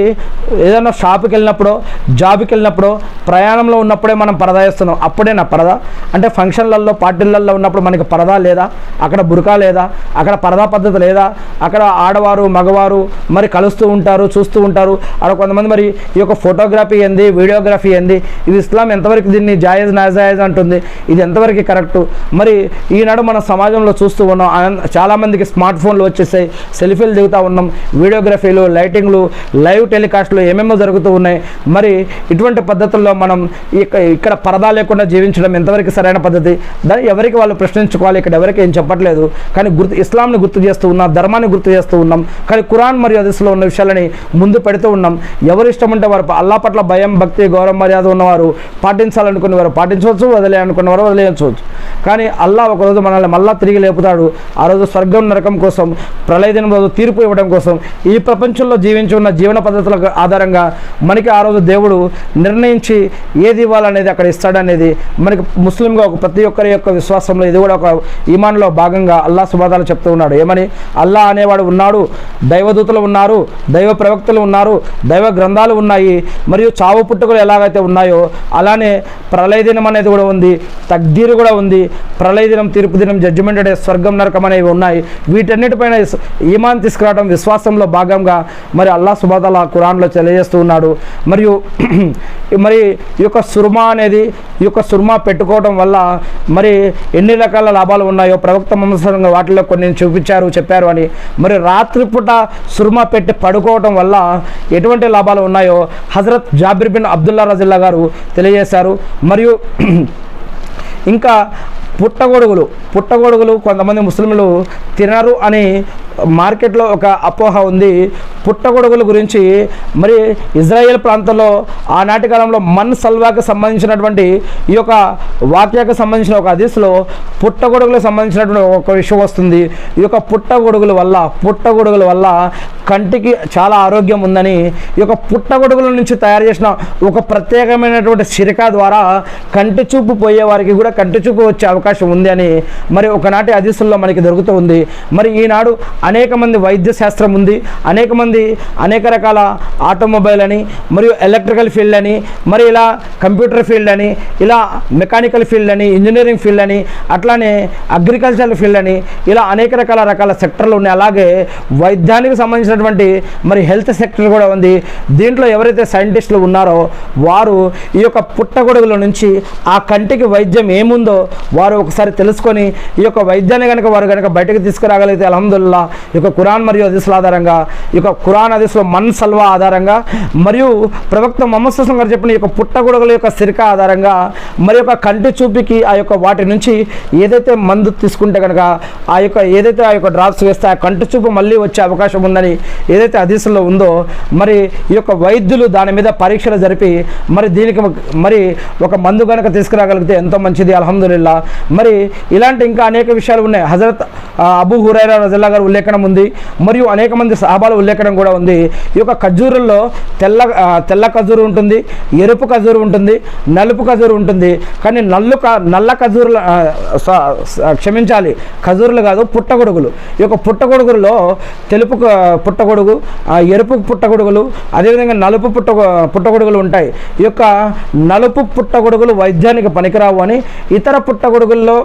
ఏదైనా షాపుకి వెళ్ళినప్పుడో, జాబ్కి వెళ్ళినప్పుడో, ప్రయాణంలో ఉన్నప్పుడే మనం పరదా వేస్తున్నాం. అప్పుడే నా పరదా అంటే ఫంక్షన్లలో, పార్టీలలో ఉన్నప్పుడు మనకి పరదా లేదా? అక్కడ బురకా లేదా? అక్కడ పరదా పద్ధతి లేదా? అక్కడ ఆడవారు, మగవారు మరి కలుస్తూ ఉంటారు, చూస్తూ ఉంటారు. అక్కడ కొంతమంది మరి ఈ యొక్క ఫోటోగ్రఫీ ఏంది, వీడియోగ్రఫీ ఏంది, ఇది ఇస్లాం ఎంతవరకు దీన్ని జాయేజ్ నాజాయేజ్ అంటుంది, ఇది ఎంతవరకు కరెక్టు? మరి ఈనాడు మన సమాజంలో చూస్తూ ఉన్నాం, చాలామందికి స్మార్ట్ ఫోన్లు వచ్చేసాయి, సెల్ఫీలు దిగుతూ ఉన్నాం, వీడియోగ్రఫీలు, లైటింగ్లు, లైవ్ టెలికాస్ట్లు ఏమేమో జరుగుతూ ఉన్నాయి. మరి ఇటువంటి పద్ధతుల్లో మనం ఇక్కడ పరదా లేకుండా జీవించడం ఎంతవరకు సరైన పద్ధతి? దాన్ని ఎవరికి వాళ్ళు ప్రశ్నించుకోవాలి. ఇక్కడ ఎవరికి ఏం చెప్పట్లేదు, కానీ ఇస్లాంని గుర్తు చేస్తూ ఉన్నాం, ధర్మాన్ని గుర్తు చేస్తూ ఉన్నాం, కానీ ఖురాన్ మరియు హదీస్లో ఉన్న విషయాలని ముందు పెడుతూ ఉన్నాం. ఎవరు ఇష్టం ఉంటే వారు అల్లా పట్ల భయం, భక్తి, గౌరవం, మర్యాద ఉన్నవారు పాటించాలనుకునేవారు పాటించవచ్చు, వదిలేయాలనుకున్నవారు వదిలేయవచ్చు. కానీ అల్లా ఒకరోజు మనల్ని మళ్ళా తిరిగి లేపుతాడు. ఆ రోజు స్వర్గం నరకం కోసం, ప్రళయ దినం రోజు తీర్పు ఇవ్వడం కోసం, ఈ ప్రపంచంలో జీవించి ఉన్న జీవన పద్ధతుల ఆధారంగా మనకి ఆ రోజు దేవుడు నిర్ణయించి ఏది ఇవ్వాలనేది అక్కడ ఇస్తాడనేది మనకి ముస్లింగా ఒక ప్రతి ఒక్కరి యొక్క విశ్వాసంలో ఇది కూడా ఒక ఈమాన్లో భాగంగా అల్లా సుబాదాలు చెప్తూ ఉన్నాడు. ఏమని? అల్లా అనేవాడు ఉన్నాడు, దైవదూతలు ఉన్నారు, దైవ ప్రవక్తలు ఉన్నారు, దైవ గ్రంథాలు ఉన్నాయి, మరియు చావు పుట్టుకలు ఎలాగైతే ఉన్నాయో అలానే ప్రళయ దినం అనేది కూడా ఉంది, తక్దీరు కూడా ఉంది. ప్రళయ దినం, తీర్పు దినం, జడ్జిమెంట్ డే, స్వర్గం, నరకం అనేవి ఉన్నాయి. వీటన్నిటిపైన ఈమాన్ తీసుకురావడం విశ్వాసంలో భాగంగా మరి అల్లా సుబాదాల ఖురాన్లో తెలియజేస్తూ ఉన్నాడు. మరియు మరి ఈ యొక్క సుర్మా అనేది, ఈ యొక్క సుర్మా పెట్టుకోవడం వల్ల మరి ఎన్ని రకాల లాభాలు ఉన్నాయో ప్రవక్త ముహమ్మద్ వాటిలో కొన్ని చెప్పారు అని. మరి రాత్రిపూట సుర్మా పెట్టి పడుకోవడం వల్ల ఎటువంటి లాభాలు ఉన్నాయో హజరత్ జాబిర్ బిన్ అబ్దుల్లా రజిల్లా గారు తెలియజేశారు. మరియు ఇంకా పుట్టగొడుగులు కొంతమంది ముస్లింలు తినరు అని మార్కెట్లో ఒక అపోహ ఉంది. పుట్టగొడుగుల గురించి మరి ఇజ్రాయెల్ ప్రాంతంలో ఆనాటి కాలంలో మన్ సల్వాకి సంబంధించినటువంటి ఈ యొక్క వాక్యానికి సంబంధించిన ఒక హదీస్లో పుట్టగొడుగులకు సంబంధించినటువంటి ఒక విషయం వస్తుంది. ఈ యొక్క పుట్టగొడుగుల వల్ల కంటికి చాలా ఆరోగ్యం ఉందని, ఈ యొక్క పుట్టగొడుగుల నుంచి తయారు చేసిన ఒక ప్రత్యేకమైనటువంటి సిరికా ద్వారా కంటి చూపు పోయే వారికి కూడా కంటి చూపు వచ్చే అవకాశం ఉంది అని మరి ఒకనాటి హదీసుల్లో మనకి దొరుకుతూ ఉంది. మరి ఈనాడు అనేక మంది వైద్య శాస్త్రం ఉంది, అనేక రకాల ఆటోమొబైల్ అని, మరియు ఎలక్ట్రికల్ ఫీల్డ్ అని, మరి ఇలా కంప్యూటర్ ఫీల్డ్ అని, ఇలా మెకానికల్ ఫీల్డ్ అని, ఇంజనీరింగ్ ఫీల్డ్ అని, అట్లానే అగ్రికల్చరల్ ఫీల్డ్ అని, ఇలా అనేక రకాల సెక్టర్లు ఉన్నాయి. అలాగే వైద్యానికి సంబంధించినటువంటి మరి హెల్త్ సెక్టర్ కూడా ఉంది. దీంట్లో ఎవరైతే సైంటిస్టులు ఉన్నారో వారు ఈ యొక్క పుట్టగొడుగుల నుంచి ఆ కంటికి వైద్యం ఏముందో వారు ఒకసారి తెలుసుకొని ఈ యొక్క వైద్యాన్ని వారు బయటకు తీసుకురాగలిగితే అల్హమ్దులిల్లాహ్ ఈ యొక్క ఖురాన్ మరియు హదీసుల ఆధారంగా, ఈ యొక్క ఖురాన్ హదీసులో మన్ సల్వా ఆధారంగా, మరియు ప్రవక్త ముహమ్మద్ సల్లల్లాహు అలైహి వసల్లం గారు చెప్పిన ఈ యొక్క పుట్టగొడుగుల యొక్క సిరక ఆధారంగా, మరి యొక్క కంటి చూపుకి ఆ యొక్క వాటి నుంచి ఏదైతే మందు తీసుకుంటే కనుక ఆ యొక్క డ్రాప్స్ వేస్తే ఆ కంటి చూపు మళ్ళీ వచ్చే అవకాశం ఉందని ఏదైతే హదీసుల్లో ఉందో, మరి ఈ యొక్క వైద్యులు దాని మీద పరీక్షలు జరిపి మరి దీనికి మరి ఒక మందు కనుక తీసుకురాగలిగితే ఎంతో మంచిది, అల్హమ్దులిల్లా. మరి ఇలాంటి ఇంకా అనేక విషయాలు ఉన్నాయి. హజరత్ అబూ హురైరా రజల్లాహు గారి ఉల్లేఖనం ఉంది, మరియు అనేక మంది సహాబాల ఉల్లేఖనం కూడా ఉంది. ఈ యొక్క ఖర్జూరుల్లో తెల్ల ఖర్జూరు ఉంటుంది, ఎరుపు ఖర్జూరు ఉంటుంది, నలుపు ఖర్జూరు ఉంటుంది. కానీ నల్ల ఖర్జూరులు క్షమించాలి, ఖర్జూరులు కాదు, పుట్టగొడుగులు. ఈ యొక్క పుట్టగొడుగులలో తెలుపు పుట్టగొడుగు, ఎరుపు పుట్టగొడుగులు, అదేవిధంగా నలుపు పుట్టగొడుగులు ఉంటాయి. ఈ యొక్క నలుపు పుట్టగొడుగులు వైద్యానికి పనికిరావు అని, ఇతర పుట్టగొడుగుల్లో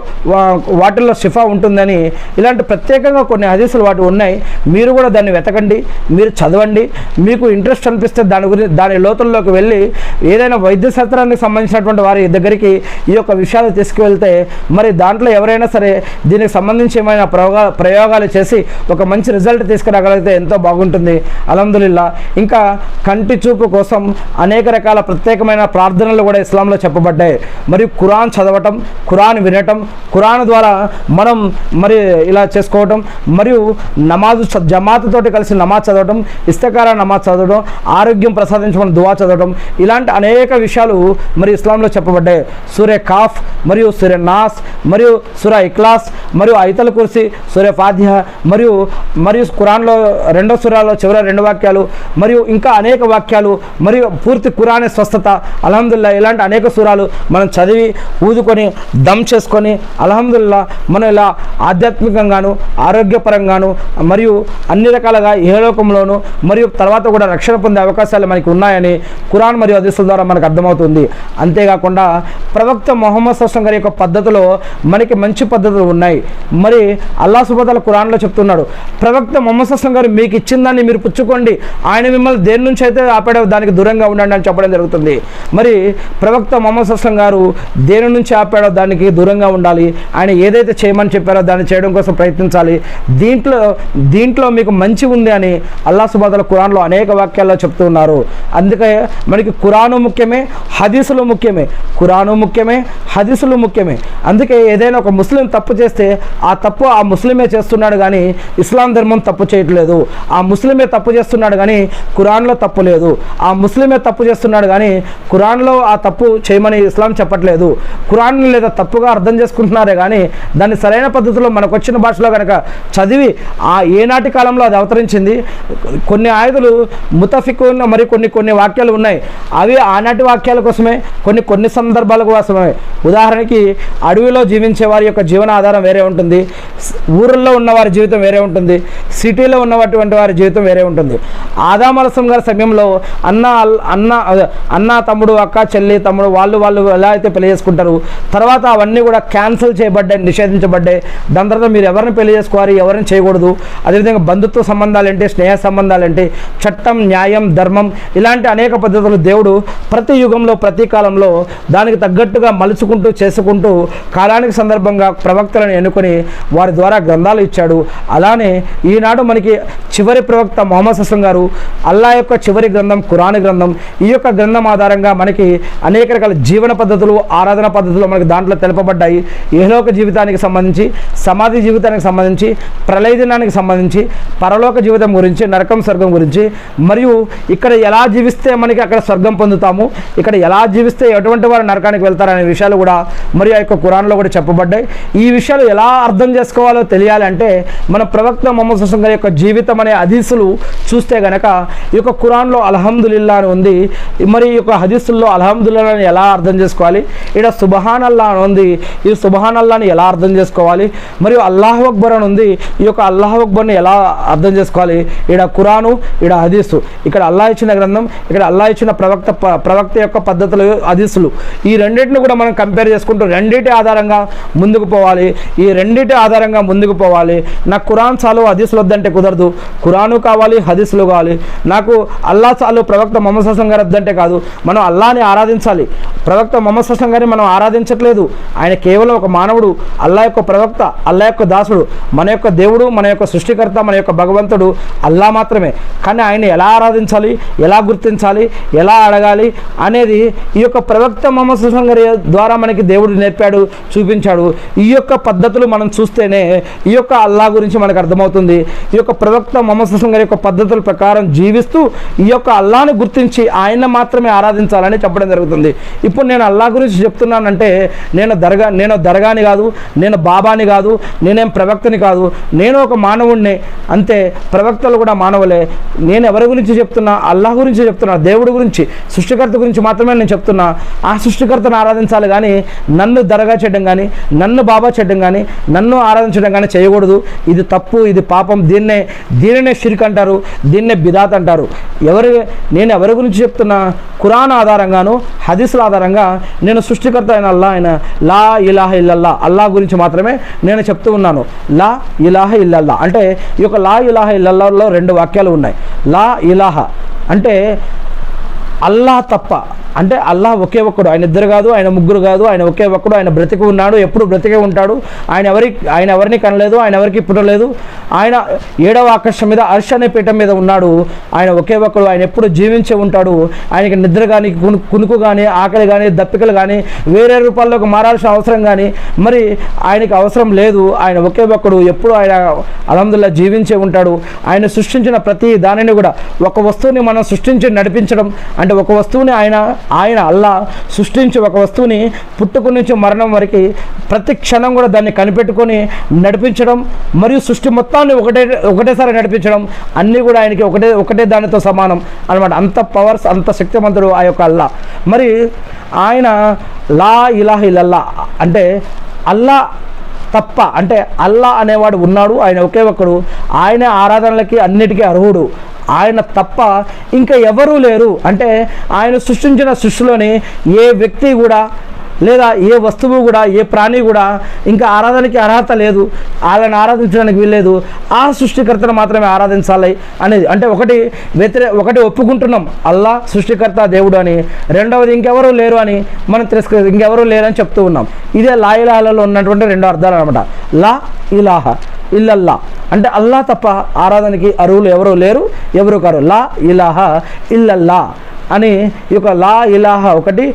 వాటిల్లో షిఫా ఉంటుందని, ఇలాంటి ప్రత్యేకంగా కొన్ని హదీసులు వాటి ఉన్నాయి. మీరు కూడా దాన్ని వెతకండి, మీరు చదవండి. మీకు ఇంట్రెస్ట్ అనిపిస్తే దాని లోతుల్లోకి వెళ్ళి ఏదైనా వైద్య శాస్త్రానికి సంబంధించినటువంటి వారి దగ్గరికి ఈ యొక్క విషయాలు తీసుకువెళ్తే మరి దాంట్లో ఎవరైనా సరే దీనికి సంబంధించి ఏమైనా ప్రయోగాలు చేసి ఒక మంచి రిజల్ట్ తీసుకురాగలిగితే ఎంతో బాగుంటుంది, అల్హమ్దులిల్లా. ఇంకా కంటి చూపు కోసం అనేక రకాల ప్రత్యేకమైన ప్రార్థనలు కూడా ఇస్లాంలో చెప్పబడ్డాయి. మరియు ఖురాన్ చదవటం, ఖురాన్ వినటం, ఖురాన్ ద్వారా మనం మరి ఇలా చేసుకోవటం, మరియు నమాజు జమాతుతోటి కలిసి నమాజ్ చదవటం, ఇస్తఖారా నమాజ్ చదవడం, ఆరోగ్యం ప్రసాదించమని దువా చదవడం, ఇలాంటి అనేక విషయాలు మరి ఇస్లాంలో చెప్పబడ్డాయి. సూర్య కాఫ్ మరియు సూర్య నాస్ మరియు సూర ఇఖ్లాస్ మరియు ఐతల్ కుర్సీ, సూర్య ఫాతిహా, మరియు ఖురాన్లో 2వ సూరాలో చివరి 2 వాక్యాలు, మరియు ఇంకా అనేక వాక్యాలు, మరియు పూర్తి ఖురానే స్వస్థత, అల్హమ్దులిల్లా. ఇలాంటి అనేక సూరాలు మనం చదివి ఊదుకొని దమ్ చేసుకొని అల్హమ్దులిల్లా మనం ఇలా ఆధ్యాత్మికంగాను ఆరోగ్యపరంగాను మరియు అన్ని రకాలుగా ఇహలోకంలోను మరియు తర్వాత కూడా రక్షణ పొందే అవకాశాలు మనకి ఉన్నాయని ఖురాన్ మరియు హదీసుల ద్వారా మనకు అర్థమవుతుంది. అంతేకాకుండా ప్రవక్త ముహమ్మద్ సల్లల్లాహు అలైహి వసల్లం గారి యొక్క పద్ధతిలో మనకి మంచి పద్ధతులు ఉన్నాయి. మరి అల్లాహ్ సుబ్హానహు వ తఆలా ఖురాన్లో చెప్తున్నాడు, ప్రవక్త ముహమ్మద్ సల్లల్లాహు అలైహి వసల్లం గారు మీకు ఇచ్చిన దాన్ని మీరు పుచ్చుకోండి, ఆయన మిమ్మల్ని దేని నుంచి అయితే ఆపాడో దానికి దూరంగా ఉండండి అని చెప్పడం జరుగుతుంది. మరి ప్రవక్త ముహమ్మద్ సల్లల్లాహు అలైహి వసల్లం గారు దేని నుంచి ఆపాడో దానికి దూరంగా ఉండాలి, ఆయన ఏదైతే చేయమని చెప్పారో దాన్ని చేయడం కోసం ప్రయత్నించాలి. దీంట్లో మీకు మంచి ఉంది అని అల్లాహ్ సుబ్హానహు వ తఆలా ఖురాన్లో అనేక వాక్యాల్లో చెప్తూ ఉన్నారు. అందుకే మనకి ఖురాను ముఖ్యమే, హదీసులు ముఖ్యమే, ఖురాను ముఖ్యమే, హదీసులు ముఖ్యమే. అందుకే ఏదైనా ఒక ముస్లిం తప్పు చేస్తే ఆ తప్పు ఆ ముస్లిమే చేస్తున్నాడు కానీ ఇస్లాం ధర్మం తప్పు చేయట్లేదు. ఆ ముస్లిమే తప్పు చేస్తున్నాడు కానీ ఖురాన్లో తప్పు లేదు. ఆ ముస్లిమే తప్పు చేస్తున్నాడు కానీ ఖురాన్లో ఆ తప్పు చేయమని ఇస్లాం చెప్పట్లేదు. ఖురాన్ లేదా తప్పుగా అర్థం చేసుకుంటున్నారే కానీ దాన్ని సరైన పద్ధతిలో మనకు వచ్చిన భాషలో కనుక చదివి ఏనాటి కాలంలో అది అవతరించింది. కొన్ని ఆయుధులు ముతఫికున్న మరి కొన్ని వాక్యాలు ఉన్నాయి, అవి ఆనాటి వాక్యాల కోసమే, కొన్ని సందర్భాల కోసమే. ఉదాహరణకి అడవిలో జీవించే వారి యొక్క జీవన ఆధారం వేరే ఉంటుంది, ఊళ్ళల్లో ఉన్న వారి జీవితం వేరే ఉంటుంది, సిటీలో ఉన్నటువంటి వారి జీవితం వేరే ఉంటుంది. ఆదాం అలైహిస్సలాం గారి సమయంలో అన్న తమ్ముడు, అక్క చెల్లి తమ్ముడు వాళ్ళు ఎలా అయితే పెళ్లి చేసుకుంటారు, తర్వాత అవన్నీ కూడా క్యాన్సిల్ చేయబడ్డాయి, నిషేధించబడ్డాయి. దాని తర్వాత మీరు ఎవరిని పెళ్లి చేసుకోవాలి, ఎవరిని చేయకూడదు, అదేవిధంగా బంధుత్వ సంబంధాలేంటి, స్నేహ సంబంధాలేంటి, చట్టం, న్యాయం, ధర్మం, ఇలాంటి అనేక పద్ధతులు దేవుడు ప్రతి యుగంలో ప్రతి కాలంలో దానికి తగ్గట్టుగా మలుచుకుంటూ చేసుకుంటూ కాలానికి సందర్భంగా ప్రవక్తలను ఎన్నుకొని వారి ద్వారా గ్రంథాలు ఇచ్చాడు. అలానే ఈనాడు మనకి చివరి ప్రవక్త ముహమ్మద్ సల్లల్లాహు అలైహి వసల్లం గారు అల్లాహ్ యొక్క చివరి గ్రంథం ఖురాన్ గ్రంథం. ఈ యొక్క గ్రంథం ఆధారంగా మనకి అనేక రకాల జీవన పద్ధతులు, ఆరాధన పద్ధతులు మనకి దాంట్లో తెలుపబడ్డాయి. ఇహలోక జీవితానికి సంబంధించి, సమాధి జీవితానికి సంబంధించి, ప్రళయ దినానికి సంబంధించి, పరలోక జీవితం గురించి, నరకం స్వర్గం గురించి, మరియు ఇక్కడ ఎలా జీవిస్తే మనకి అక్కడ స్వర్గం పొందుతాము, ఇక్కడ ఎలా జీవిస్తే ఎటువంటి వారు నరకానికి వెళ్తారనే విషయాలు కూడా మరి ఆ యొక్క ఖురాన్లో కూడా చెప్పబడ్డాయి. ఈ విషయాలు ఎలా అర్థం చేసుకోవాలో తెలియాలంటే మన ప్రవక్త ముహమ్మద్ సల్లల్లాహు అలైహి వసల్లం యొక్క జీవితం అనే హదీసులు చూస్తే గనక ఈ యొక్క ఖురాన్లో అల్హమ్దులిల్లా అని ఉంది. మరి ఈ యొక్క హదీసుల్లో అల్హమ్దులిల్లాని ఎలా అర్థం చేసుకోవాలి, ఇక్కడ సుబ్హాన్ అల్లా అని ఉంది, ఈ సుబ్హాన్ అల్లాని ఎలా అర్థం చేసుకోవాలి, మరియు అల్లాహు అక్బర్ అని ఉంది, ఈ యొక్క అల్లాహు అక్బర్ని ఎలా అర్థం చేసుకోవాలి. ఇక్కడ ఖురాను, ఇక్కడ హదీసు, ఇక్కడ అల్లాహ్ ఇచ్చిన గ్రంథం, ఇక్కడ అల్లాహ్ ఇచ్చిన ప్రవక్త యొక్క పద్ధతులు, హదీసులు, ఈ రెండింటిని కూడా మనం కంపేర్ చేసుకుంటూ రెండింటి ఆధారంగా ముందుకు పోవాలి. ఈ రెండింటి ఆధారంగా ముందుకు పోవాలి. నాకు ఖురాన్ చాలు, హదీసులు వద్దంటే కుదరదు, ఖురాను కావాలి, హదీసులు కావాలి. నాకు అల్లా చాలు, ప్రవక్త మొహమ్మద్ సల్లం గారు వద్దంటే కాదు, మనం అల్లాని ఆరాధించాలి. ప్రవక్త మొహమ్మద్ సల్లం గారిని మనం ఆరాధించట్లేదు. ఆయన కేవలం ఒక మానవుడు, అల్లా యొక్క ప్రవక్త, అల్లా యొక్క దాసుడు. మన యొక్క దేవుడు, మన యొక్క సృష్టికర్త, మన యొక్క భగవంతుడు అల్లా మాత్రమే. కానీ ఆయన ఎలా ఆరాధించాలి, ఎలా గుర్తించాలి, ఎలా అడగాలి అనేది ఈ యొక్క ప్రవక్త మొహమ్మద్ సల్లం గారి ద్వారా మనకి దేవుడు నేర్పాడు, చూపించాడు. ఈ యొక్క పద్ధతులు మనం చూస్తేనే ఈ యొక్క అల్లా గురించి మనకు అర్థమవుతుంది. ఈ యొక్క ప్రవక్త మొహమ్మద్ సల్లం గారి యొక్క పద్ధతుల ప్రకారం జీవిస్తూ ఈ యొక్క అల్లాని గుర్తించి ఆయన మాత్రమే ఆరాధించాలని చెప్పడం జరుగుతుంది. ఇప్పుడు నేను అల్లా గురించి చెప్తున్నానంటే నేను దర్గాని కాదు, నేను బాబాని కాదు, నేనేం ప్రవక్తని కాదు, నేను ఒక మానవుడిని అంతే. ప్రవక్తలు కూడా మానవులే. నేను ఎవరి గురించి చెప్తున్నా? అల్లా గురించి చెప్తున్నా, దేవుడి గురించి, సృష్టికర్త గురించి మాత్రమే నేను చెప్తున్నా. ఆ సృష్టికర్తను ఆరాధించాలి కానీ నన్ను దర్గా చేయడం కానీ, నన్ను బాబా చేయడం కానీ, నన్ను ఆరాధించడం కానీ చేయకూడదు. ఇది తప్పు, ఇది పాపం. దీనినే షిర్క్ అంటారు, దీన్నే బిదాత్ అంటారు. నేను ఎవరి గురించి చెప్తున్నా? ఖురాన్ ఆధారంగాను, హదీసుల ఆధారంగా నేను సృష్టికర్త అయిన అల్లా, ఆయన లా ఇలాహ ఇల్లల్లా, అల్లా గురించి మాత్రమే నేను చెప్తూ ఉన్నాను. లా ఇలాహ ఇల్లల్లా అంటే ఈ యొక్క లా ఇలాహ ఇల్లల్లాలో 2 వాక్యాలు ఉన్నాయి. లా ఇలాహ అంటే అల్లా తప్ప, అంటే అల్లా ఒకే ఒక్కడు, ఆయన ఇద్దరు కాదు, ఆయన ముగ్గురు కాదు, ఆయన ఒకే ఒక్కడు. ఆయన బ్రతికి ఉన్నాడు, ఎప్పుడు బ్రతికే ఉంటాడు. ఆయన ఎవరిని కనలేదు, ఆయన ఎవరికి పుట్టలేదు. ఆయన 7వ ఆకాశం మీద అర్ష్ అనే పీఠం మీద ఉన్నాడు. ఆయన ఒకే ఒక్కడు, ఆయన ఎప్పుడు జీవించే ఉంటాడు. ఆయనకి నిద్ర కానీ, కునుకు కానీ, ఆకలి కానీ, దప్పికలు కానీ, వేరే రూపాల్లోకి మారాల్సిన అవసరం కానీ మరి ఆయనకి అవసరం లేదు. ఆయన ఒకే ఒక్కడు, ఎప్పుడు ఆయన అల్హమ్దులిల్లాహ్ జీవించే ఉంటాడు. ఆయన సృష్టించిన ప్రతి దానిని కూడా, ఒక వస్తువుని మనం సృష్టించి నడిపించడం అంటే ఒక వస్తువుని ఆయన అల్లా సృష్టించి ఒక వస్తువుని పుట్టుక నుంచి మరణం వరకు ప్రతి క్షణం కూడా దాన్ని కనిపెట్టుకొని నడిపించడం, మరియు సృష్టి మొత్తాన్ని ఒకటేసారి నడిపించడం, అన్నీ కూడా ఆయనకి ఒకటే దానితో సమానం అన్నమాట. అంత పవర్స్, అంత శక్తివంతుడు ఆ యొక్క అల్లా. మరి ఆయన లా ఇలాహ ఇల్లల్లా అంటే అల్లా తప్ప, అంటే అల్లా అనేవాడు ఉన్నాడు, ఆయన ఒకే ఒక్కడు. ఆయన ఆరాధనలకి అన్నిటికీ అర్హుడు. ఆయన తప్ప ఇంకా ఎవరూ లేరు. అంటే ఆయన సృష్టించిన సృష్టిలోని ఏ వ్యక్తి కూడా, లేదా ఏ వస్తువు కూడా, ఏ ప్రాణి కూడా ఇంకా ఆరాధనకి అర్హత లేదు, వాళ్ళని ఆరాధించడానికి వీల్లేదు. ఆ సృష్టికర్తను మాత్రమే ఆరాధించాలి అనేది. అంటే ఒకటి ఒప్పుకుంటున్నాం అల్లా సృష్టికర్త దేవుడు అని, రెండవది ఇంకెవరూ లేరు అని మనం ఇంకెవరూ లేరు అని చెప్తూ ఉన్నాం. ఇదే లా ఇలాహలో ఉన్నటువంటి 2 అర్థాలు అనమాట. లా ఇలాహ ఇల్లల్లా అంటే అల్లా తప్ప ఆరాధనకి అర్హులు ఎవరూ లేరు, ఎవరు కారు. లా ఇలాహ ఇల్లల్లా అని ఈ యొక్క లా ఇలాహ ఒకటి,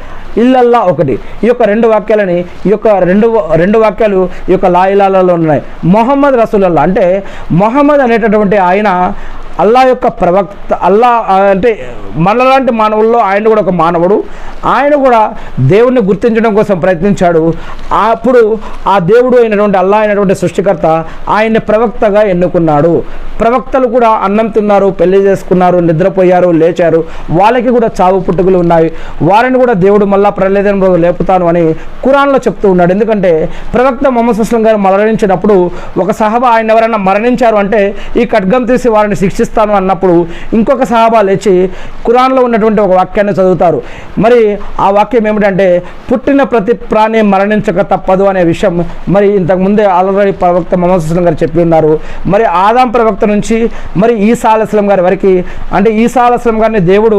ఇల్లల్లా ఒకటి. ఈ యొక్క 2 వాక్యాలని, ఈ యొక్క రెండు వాక్యాలు ఈ యొక్క లా ఇలాహలో ఉన్నాయి. మొహమ్మద్ రసూలుల్లాహ్ అంటే మొహమ్మద్ అనేటటువంటి ఆయన అల్లా యొక్క ప్రవక్త. అల్లా అంటే మనలాంటి మానవుల్లో ఆయన కూడా ఒక మానవుడు. ఆయన కూడా దేవుణ్ణి గుర్తించడం కోసం ప్రయత్నించాడు. అప్పుడు ఆ దేవుడు అయినటువంటి అల్లా అయినటువంటి సృష్టికర్త ఆయన్ని ప్రవక్తగా ఎన్నుకున్నాడు. ప్రవక్తలు కూడా అన్నం తిన్నారు, పెళ్లి చేసుకున్నారు, నిద్రపోయారు, లేచారు. వాళ్ళకి కూడా చావు పుట్టుకలు ఉన్నాయి. వారిని కూడా దేవుడు మళ్ళా ప్రళయదంలో లేపుతాను అని ఖురాన్లో చెప్తూ ఉన్నాడు. ఎందుకంటే ప్రవక్త మొహమ్మద్ సల్లం గారు మరణించినప్పుడు ఒక సహాబా ఆయన ఎవరైనా మరణించారు అంటే ఈ ఖడ్గం తీసి వారిని శిక్షిస్తాను అన్నప్పుడు ఇంకొక సహాబా లేచి ఖురాన్లో ఉన్నటువంటి ఒక వాక్యాన్ని చదువుతారు. మరి ఆ వాక్యం ఏమిటంటే పుట్టిన ప్రతి ప్రాణి మరణించక తప్పదు అనే విషయం మరి ఇంతకుముందే ఆల్రెడీ ప్రవక్త మొహమ్మద్ సల్లం గారు చెప్పి ఉన్నారు. మరి ఆదాం ప్రవక్త నుంచి మరి ఈసా అలైహిస్సలాం గారి వరకు, అంటే ఈసా అలైహిస్సలాం గారిని దేవుడు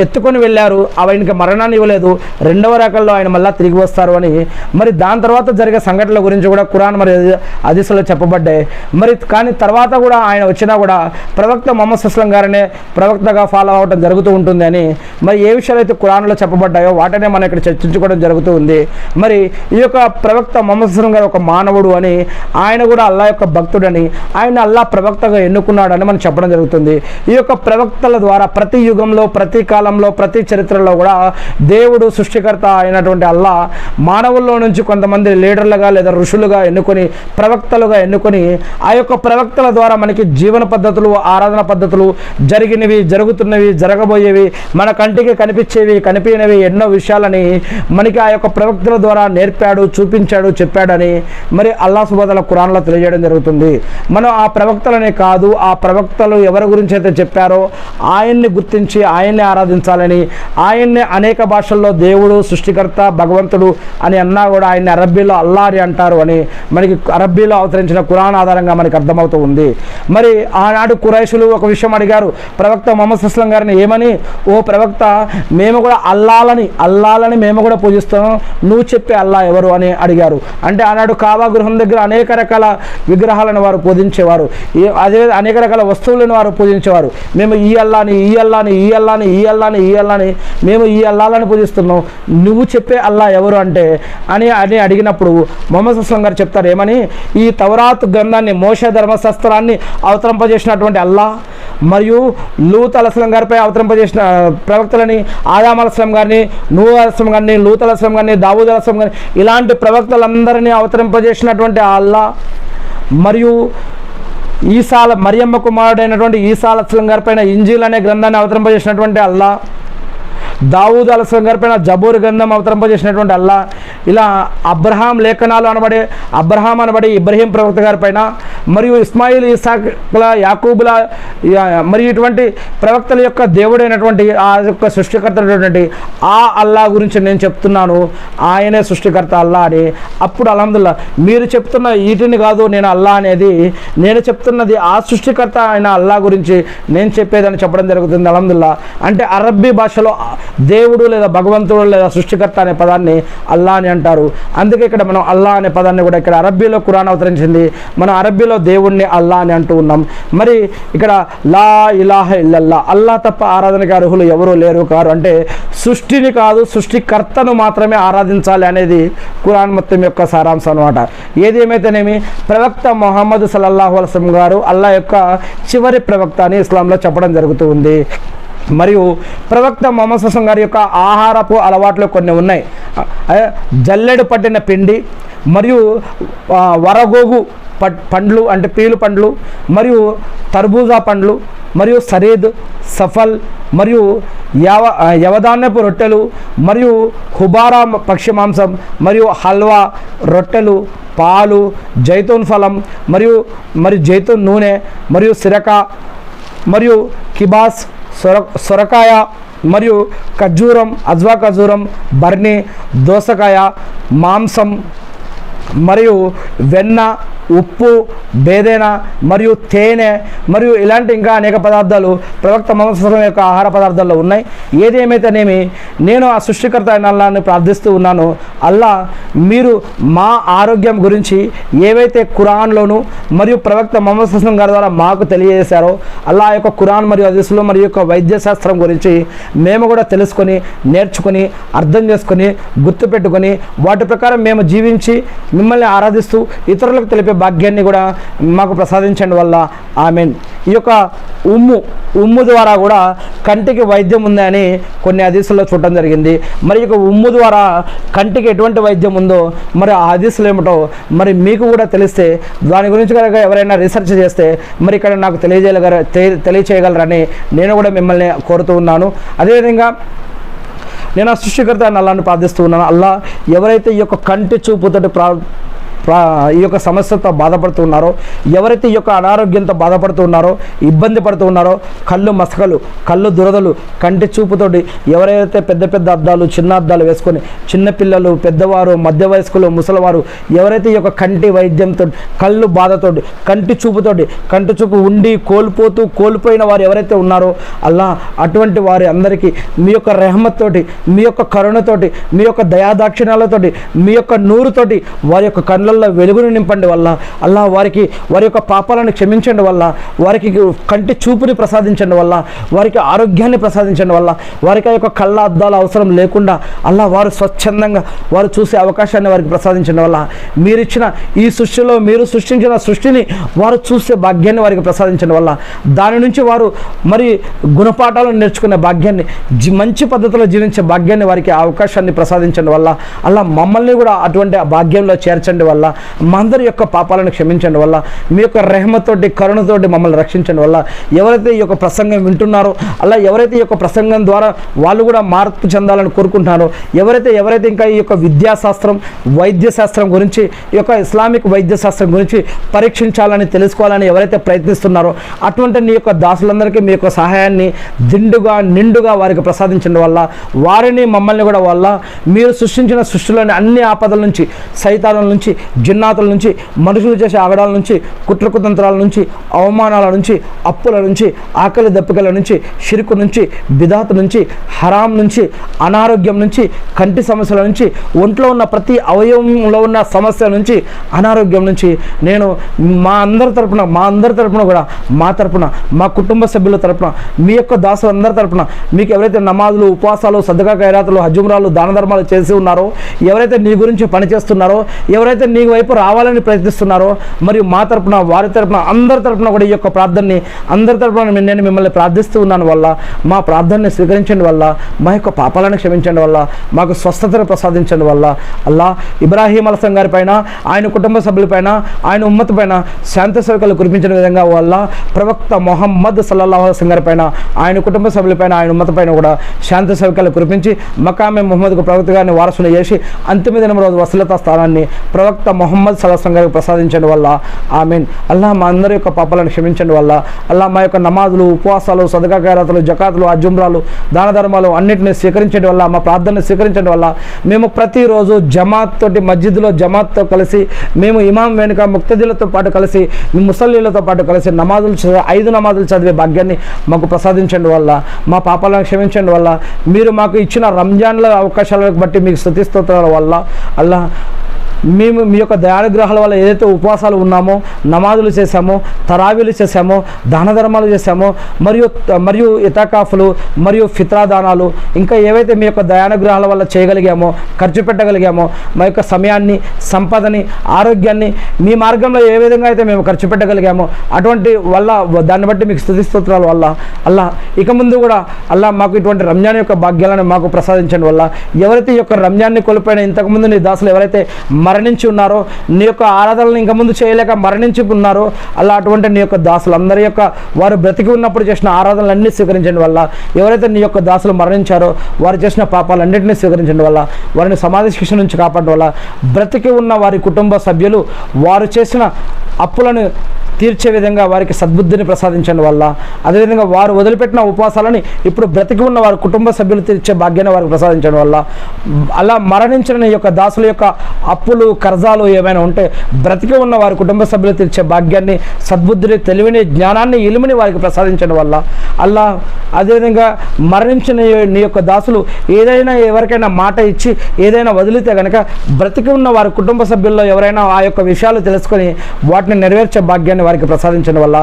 ఎత్తుకొని వెళ్ళారు, ఆయనకి మరణాన్ని ఇవ్వలేదు. 2వ రకంలో ఆయన మళ్ళీ తిరిగి వస్తారు అని మరి దాని తర్వాత జరిగే సంఘటనల గురించి కూడా ఖురాన్ మరి హదీసులో చెప్పబడ్డాయి. మరి కానీ తర్వాత కూడా ఆయన వచ్చినా కూడా ప్రవక్త మొహమ్మద్ సల్లం గారినే ప్రవక్తగా ఫాలో అవడం జరుగుతూ ఉంటుంది అని మరి ఏ విషయాలు అయితే ఖురాన్లో చెప్పబడ్డాయో వాటినే మనం ఇక్కడ చర్చించుకోవడం జరుగుతూ ఉంది. మరి ఈ యొక్క ప్రవక్త మొహమ్మద్ సల్లం గారు ఒక మానవుడు అని, ఆయన కూడా అల్లా యొక్క భక్తుడని, ఆయన అల్లా ప్రవక్తగా ఎన్నుకున్నాడని మనం చెప్పడం జరుగుతుంది. ఈ యొక్క ప్రవక్తల ద్వారా ప్రతి యుగంలో, ప్రతి కాలంలో, ప్రతి చరిత్రలో కూడా దేవుడు సృష్టికర్త అయినటువంటి అల్లా మానవుల్లో నుంచి కొంతమంది లీడర్లుగా లేదా ఋషులుగా ఎన్నుకొని, ప్రవక్తలుగా ఎన్నుకొని ఆ యొక్క ప్రవక్తల ద్వారా మనకి జీవన పద్ధతులు, ఆరాధన ఆరాధన పద్ధతులు, జరిగినవి, జరుగుతున్నవి, జరగబోయేవి, మన కంటికి కనిపించేవి, కనిపించినవి ఎన్నో విషయాలని మనకి ఆ యొక్క ప్రవక్తల ద్వారా నేర్పాడు, చూపించాడు, చెప్పాడని మరి అల్లాహ్ సుబ్హానహు వ తఆలా ఖురాన్లో తెలియజేయడం జరుగుతుంది. మనం ఆ ప్రవక్తలనే కాదు, ఆ ప్రవక్తలు ఎవరి గురించి అయితే చెప్పారో ఆయన్ని గుర్తించి ఆయన్ని ఆరాధించాలని, ఆయన్ని అనేక భాషల్లో దేవుడు, సృష్టికర్త, భగవంతుడు అని అన్నా కూడా ఆయన్ని అరబ్బీలో అల్లా అని అంటారు అని మనకి అరబ్బీలో అవతరించిన ఖురాన్ ఆధారంగా మనకి అర్థమవుతూ ఉంది. మరి ఆనాడు కురైషులు ఒక విషయం అడిగారు ప్రవక్త ముహమ్మద్ సల్లం గారిని, ఏమని? ఓ ప్రవక్త, మేము కూడా అల్లాలని మేము కూడా పూజిస్తాం, నువ్వు చెప్పే అల్లా ఎవరు అని అడిగారు. అంటే ఆనాడు కాబా గృహం దగ్గర అనేక రకాల విగ్రహాలను వారు పూజించేవారు, అదే అనేక రకాల వస్తువులను వారు పూజించేవారు. మేము ఈ అల్లాని మేము ఈ అల్లాలని పూజిస్తున్నాం, నువ్వు చెప్పే అల్లా ఎవరు అంటే అని అడిగినప్పుడు ముహమ్మద్ సల్లం గారు చెప్తారు ఏమని? ఈ తౌరాత్ గ్రంథాన్ని, మోషే ధర్మశాస్త్రాన్ని అవతరింపజేసినటువంటి అల్లా, మరియు లూత్ అలైహిస్సలాం గారిపై అవతరింపజేసిన ప్రవక్తలని, ఆదాం అలైహిస్సలాం గారిని, నూహ్ అలైహిస్సలాం గారిని, లూత్ అలైహిస్సలాం గారిని, దావూద్ అలైహిస్సలాం గారిని, ఇలాంటి ప్రవక్తలందరినీ అవతరింపజేసినటువంటి అల్లా, మరియు మరియమ్మ కుమారుడైనటువంటి ఈసా అలైహిస్సలాం గారి పైన ఇంజీల్ అనే గ్రంథాన్ని అవతరింపజేసినటువంటి అల్లా, దావూద్ అలైహిస్సలాం గారి పైన జబూర్ గ్రంథం అవతరింపజేసినటువంటి అల్లా, ఇలా అబ్రహాం లేఖనాలు అనబడే ఇబ్రహీం ప్రవక్త గారి పైన, మరియు ఇస్మాయిల్, ఇసాకుల, యాకూబుల, మరియు ఇటువంటి ప్రవక్తల యొక్క దేవుడైనటువంటి ఆ యొక్క సృష్టికర్త అయినటువంటి ఆ అల్లా గురించి నేను చెప్తున్నాను, ఆయనే సృష్టికర్త అల్లా అని. అప్పుడు అల్హమ్దుల్లా, మీరు చెప్తున్న వీటిని కాదు నేను అల్లా అనేది, నేను చెప్తున్నది ఆ సృష్టికర్త అయిన అల్లా గురించి నేను చెప్పేదని చెప్పడం జరుగుతుంది. అల్హమ్దుల్లా అంటే అరబ్బీ భాషలో దేవుడు లేదా భగవంతుడు లేదా సృష్టికర్త అనే పదాన్ని అల్లా అని అంటారు. అందుకే ఇక్కడ మనం అల్లా అనే పదాన్ని కూడా ఇక్కడ అరబ్బీలో ఖురాన్ అవతరించింది, మనం అరబ్బీలో దేవుణ్ణి అల్లా అని అంటూ ఉన్నాం. మరి ఇక్కడ లా ఇలాహ ఇల్లల్లా, అల్లా తప్ప ఆరాధనకి అర్హులు ఎవరూ లేరు కారు అంటే సృష్టిని కాదు సృష్టికర్తను మాత్రమే ఆరాధించాలి అనేది ఖురాన్ మొత్తం యొక్క సారాంశం అనమాట. ఏది ఏమైతేనేమి ప్రవక్త ముహమ్మద్ సల్లల్లాహు అలైహి వసల్లం గారు అల్లా యొక్క చివరి ప్రవక్త అని ఇస్లాంలో చెప్పడం జరుగుతూ ఉంది. మరియు ప్రవక్త ముహమ్మద్ సల్లం గారి యొక్క ఆహారపు అలవాట్లు కొన్ని ఉన్నాయి. జల్లెడు పట్టిన పిండి, మరియు వరగోగు పండ్లు అంటే పీలు పండ్లు, మరియు తర్బూజా పండ్లు, మరియు సరీద్, సఫల్, మరియు యవధాన్యపు రొట్టెలు, మరియు హుబారా పక్షి మాంసం, మరియు హల్వా, రొట్టెలు, పాలు, జైతూన్ ఫలం, మరియు జైతూన్ నూనె, మరియు సిరక, మరియు కిబాస్, సొరకాయ, మరియు ఖర్జూరం, అజ్వా ఖర్జూరం, బర్నీ, దోసకాయ, మాంసం, మరియు వెన్న, ఉప్పు, బేదేనా, మరియు తేనె, మరియు ఇలాంటి ఇంకా అనేక పదార్థాలు ప్రవక్త ముహమ్మద్ సల్లం యొక్క ఆహార పదార్థాల్లో ఉన్నాయి. ఏదేమైతేనేమి నేను ఆ సృష్టికర్త అయిన అల్లాని ప్రార్థిస్తూ ఉన్నాను, అల్లా మీరు మా ఆరోగ్యం గురించి ఏవైతే ఖురాన్లోను మరియు ప్రవక్త ముహమ్మద్ సల్లం గారి ద్వారా మాకు తెలియజేశారో అల్లా యొక్క ఖురాన్ మరియు హదీసులు మరియు యొక్క వైద్య శాస్త్రం గురించి మేము కూడా తెలుసుకొని, నేర్చుకొని, అర్థం చేసుకొని, గుర్తుపెట్టుకొని వాటి ప్రకారం మేము జీవించి మిమ్మల్ని ఆరాధిస్తూ ఇతరులకు తెలిపే భాగ్యాన్ని కూడా మాకు ప్రసాదించండి వల్ల ఆమెన్. ఈ యొక్క ఉమ్ము ద్వారా కూడా కంటికి వైద్యం ఉందని కొన్ని హదీసుల్లో చూడటం జరిగింది. మరి ఇక ఉమ్ము ద్వారా కంటికి ఎటువంటి వైద్యం ఉందో మరి ఆ హదీసులు ఏమిటో మరి మీకు కూడా తెలిస్తే దాని గురించి కనుక ఎవరైనా రీసెర్చ్ చేస్తే మరి ఇక్కడ నాకు తెలియచేయగలరని నేను కూడా మిమ్మల్ని కోరుతూ ఉన్నాను. అదేవిధంగా నేను ఆ సృష్టికర్త అల్లాని ప్రార్థిస్తూ ఉన్నాను. అల్లా ఎవరైతే ఈ యొక్క కంటి చూపుతోటి ఈ యొక్క సమస్యతో బాధపడుతున్నారో, ఎవరైతే ఈ యొక్క అనారోగ్యంతో బాధపడుతున్నారో, ఇబ్బంది పడుతున్నారో, కళ్ళు మసకలు, కళ్ళు దురదలు, కంటి చూపుతోటి ఎవరైతే పెద్ద పెద్ద అద్దాలు, చిన్న అద్దాలు వేసుకొని చిన్నపిల్లలు, పెద్దవారు, మధ్య వయస్కులు, ముసలివారు ఎవరైతే ఈ యొక్క కంటి వైద్యంతో, కళ్ళు బాధతోటి, కంటి చూపు ఉండి కోల్పోయిన వారు ఎవరైతే ఉన్నారో అల్లా అటువంటి వారి అందరికీ మీ యొక్క రెహమత్ తోటి, మీ యొక్క కరుణతోటి, మీ యొక్క దయాదాక్షిణ్యాలతోటి, మీ యొక్క నూరుతోటి వారి యొక్క కళ్ళల్లో వెలుగును నింపండి వల్ల అల్లా వారి యొక్క పాపాలను క్షమించండి వల్ల, వారికి కంటి చూపుని ప్రసాదించండి వల్ల, వారికి ఆరోగ్యాన్ని ప్రసాదించండి వల్ల, వారికి ఆ యొక్క కళ్ళ అద్దాల అవసరం లేకుండా అల్లా వారు స్వచ్ఛందంగా వారు చూసే అవకాశాన్ని వారికి ప్రసాదించండి వల్ల, మీరిచ్చిన ఈ సృష్టిలో మీరు సృష్టించిన సృష్టిని వారు చూసే భాగ్యాన్ని వారికి ప్రసాదించండి వల్ల, దాని నుంచి వారు మరి గుణపాఠాలను నేర్చుకునే భాగ్యాన్ని, మంచి పద్ధతిలో జీవించే భాగ్యాన్ని వారికి అవకాశాన్ని ప్రసాదించండి వల్ల అల్లా మమ్మల్ని కూడా అటువంటి భాగ్యంలో చేర్చండి వల్ల వల్ల, మా అందరి యొక్క పాపాలను క్షమించండి వల్ల, మీ యొక్క రెహమతోటి కరుణతోటి మమ్మల్ని రక్షించండి వల్ల, ఎవరైతే ఈ యొక్క ప్రసంగం వింటున్నారో అలా ఎవరైతే ఈ యొక్క ప్రసంగం ద్వారా వాళ్ళు కూడా మార్పు చెందాలని కోరుకుంటున్నారో, ఎవరైతే ఇంకా ఈ యొక్క విద్యాశాస్త్రం వైద్య శాస్త్రం గురించి ఈ యొక్క ఇస్లామిక్ వైద్య శాస్త్రం గురించి పరీక్షించాలని తెలుసుకోవాలని ఎవరైతే ప్రయత్నిస్తున్నారో అటువంటి నీ యొక్క దాసులందరికీ మీ యొక్క సహాయాన్ని నిండుగా వారికి ప్రసాదించడం వల్ల, వారిని మమ్మల్ని కూడా వల్ల మీరు సృష్టించిన సృష్టిలోని అన్ని ఆపదల నుంచి, సైతానుల నుంచి, జిన్నాతుల నుంచి, మనుషులు చేసే ఆగడాల నుంచి, కుట్రకుతంత్రాల నుంచి, అవమానాల నుంచి, అప్పుల నుంచి, ఆకలి దప్పికల నుంచి, షిర్కు నుంచి, బిదాత్ నుంచి, హరాం నుంచి, అనారోగ్యం నుంచి, కంటి సమస్యల నుంచి, ఒంట్లో ఉన్న ప్రతి అవయవంలో ఉన్న సమస్య నుంచి, అనారోగ్యం నుంచి నేను మా అందరి తరపున కూడా మా తరపున, మా కుటుంబ సభ్యుల తరపున, మీ యొక్క దాసులందరి తరపున మీకు ఎవరైతే నమాజులు, ఉపవాసాలు, సదకా ఖైరాతులు, హజ్జుమ్రాలు, దాన ధర్మాలు చేసి ఉన్నారో, ఎవరైతే నీ గురించి పనిచేస్తున్నారో, ఎవరైతే నీ వైపు రావాలని ప్రయత్నిస్తున్నారో, మరియు మా తరపున, వారి తరపున, అందరి తరపున కూడా ఈ యొక్క ప్రార్థనని అందరి తరపున నేను మిమ్మల్ని ప్రార్థిస్తూ ఉన్నాను వల్ల, మా ప్రార్థనని స్వీకరించండి వల్ల, మా యొక్క పాపాలను క్షమించండి వల్ల, మాకు స్వస్థతను ప్రసాదించండి వల్ల, అల్లా ఇబ్రాహీం అలసం గారి పైన, ఆయన కుటుంబ సభ్యులపైన, ఆయన ఉమ్మతి పైన శాంతి సేవకులు కురిపించిన విధంగా వల్ల, ప్రవక్త మొహమ్మద్ సల్లల్లాహు అలైహి వసల్లం గారి పైన, ఆయన కుటుంబ సభ్యులపైన, ఆయన ఉమ్మతి పైన కూడా శాంతి సేవకులు కురిపించి మకామే ముహమ్మద్కు ప్రవక్త గారిని వారసులు చేసి అంతిమ దినం రోజు వసలత స్థానాన్ని ప్రవక్త మొహమ్మద్ సల్లల్లాహు అలైహి వసల్లం గారికి ప్రసాదించండి వల్ల, ఆమీన్. అల్లా మా అందరి యొక్క పాపాలను క్షమించండి వల్ల, అల్లా మా యొక్క నమాజులు, ఉపవాసాలు, సదకా ఖైరాతులు, జకాతులు, అజుమ్రాలు, దాన ధర్మాలు అన్నింటినీ స్వీకరించండి వల్ల, మా ప్రార్థనను స్వీకరించండి వల్ల, మేము ప్రతిరోజు జమాత్ తోటి మస్జిద్లో జమాత్తో కలిసి, మేము ఇమాం వెనుక ముక్తదీలతో పాటు కలిసి, మీ ముసల్లీలతో పాటు కలిసి నమాజులు 5 నమాజులు చదివే భాగ్యాన్ని మాకు ప్రసాదించండి వల్ల, మా పాపాలను క్షమించండి వల్ల, మీరు మాకు ఇచ్చిన రంజాన్ల అవకాశాలను బట్టి మీకు స్తుతి స్తోత్రాల వల్ల, అల్లా మేము మీ యొక్క దయానుగ్రహాల వల్ల ఏదైతే ఉపవాసాలు ఉన్నామో, నమాజులు చేశామో, తరావీలు చేశామో, దాన ధర్మాలు చేశామో, మరియు ఇతాకాఫులు, మరియు ఫిత్రా దానాలు, ఇంకా ఏవైతే మీ యొక్క దయానుగ్రహాల వల్ల చేయగలిగామో, ఖర్చు పెట్టగలిగామో, మా యొక్క సమయాన్ని, సంపదని, ఆరోగ్యాన్ని మీ మార్గంలో ఏ విధంగా అయితే మేము ఖర్చు పెట్టగలిగామో అటువంటి వల్ల దాన్ని బట్టి మీకు స్తుతి స్తోత్రాల వల్ల, అల్లా ఇక ముందు కూడా అల్లా మాకు ఇటువంటి రంజాన్ యొక్క భాగ్యాలను మాకు ప్రసాదించడం వల్ల, ఎవరైతే ఈ యొక్క రంజాన్ని కోల్పోయిన ఇంతకుముందు నీ దాసులు ఎవరైతే మరణించి ఉన్నారో, నీ యొక్క ఆరాధనలు ఇంకా ముందు చేయలేక మరణించి ఉన్నారో, అలా అటువంటి నీ యొక్క దాసులు అందరి యొక్క వారు బ్రతికి ఉన్నప్పుడు చేసిన ఆరాధనలన్నీ స్వీకరించండి వల్ల, ఎవరైతే నీ యొక్క దాసులు మరణించారో వారు చేసిన పాపాలన్నింటినీ స్వీకరించండి వల్ల, వారిని సమాధి శిక్ష నుంచి కాపాడడం వల్ల, బ్రతికి ఉన్న వారి కుటుంబ సభ్యులు వారు చేసిన అప్పులను తీర్చే విధంగా వారికి సద్బుద్ధిని ప్రసాదించండి వల్ల, అదేవిధంగా వారు వదిలిపెట్టిన ఉపవాసాలని ఇప్పుడు బ్రతికి ఉన్న వారి కుటుంబ సభ్యులు తీర్చే భాగ్యాన్ని వారికి ప్రసాదించడం వల్ల, అలా మరణించిన ఈ యొక్క దాసుల యొక్క అప్పులు, కర్జాలు ఏమైనా ఉంటే బ్రతికి ఉన్న వారి కుటుంబ సభ్యులు తీర్చే భాగ్యాన్ని, సద్బుద్ధిని, తెలివిని, జ్ఞానాన్ని, ఇలుముని వారికి ప్రసాదించడం వల్ల, అల్లా అదేవిధంగా మరణించిన నీ యొక్క దాసులు ఏదైనా ఎవరికైనా మాట ఇచ్చి ఏదైనా వదిలితే కనుక బ్రతికి ఉన్న వారి కుటుంబ సభ్యుల్లో ఎవరైనా ఆ యొక్క విషయాలు తెలుసుకొని వాటిని నెరవేర్చే భాగ్యాన్ని వారికి ప్రసాదించడం వల్ల,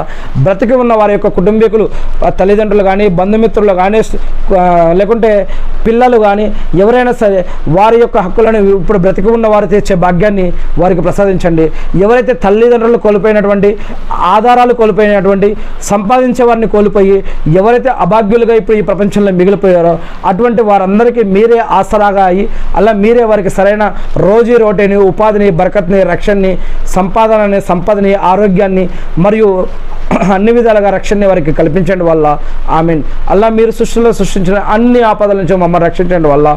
బ్రతికి ఉన్న వారి యొక్క కుటుంబీకులు, తల్లిదండ్రులు కానీ, బంధుమిత్రులు కానీ, లేకుంటే పిల్లలు కానీ ఎవరైనా సరే వారి యొక్క హక్కులను ఇప్పుడు బ్రతికి ఉన్న వారు తీర్చే భాగ్యాన్ని వారికి ప్రసాదించండి. ఎవరైతే తల్లిదండ్రులు కోల్పోయినటువంటి, ఆధారాలు కోల్పోయినటువంటి, సంపాదించే వారిని కోల్పోయి ఎవరైతే అభాగ్యులుగా ఇప్పుడు ఈ ప్రపంచంలో మిగిలిపోయారో అటువంటి వారందరికీ మీరే ఆసరాగా అయ్యి అలా మీరే వారికి సరైన రోజీ రోటీని, ఉపాధిని, బరకత్ని, రక్షణని, సంపదని, ఆరోగ్యాన్ని మరియు అన్ని విధాలుగా రక్షణని వారికి కల్పించండి వల్ల, ఆమీన్. అల్లా మీరు సృష్టించిన అన్ని ఆపదల నుంచి మమ్మల్ని రక్షించండి వల్ల,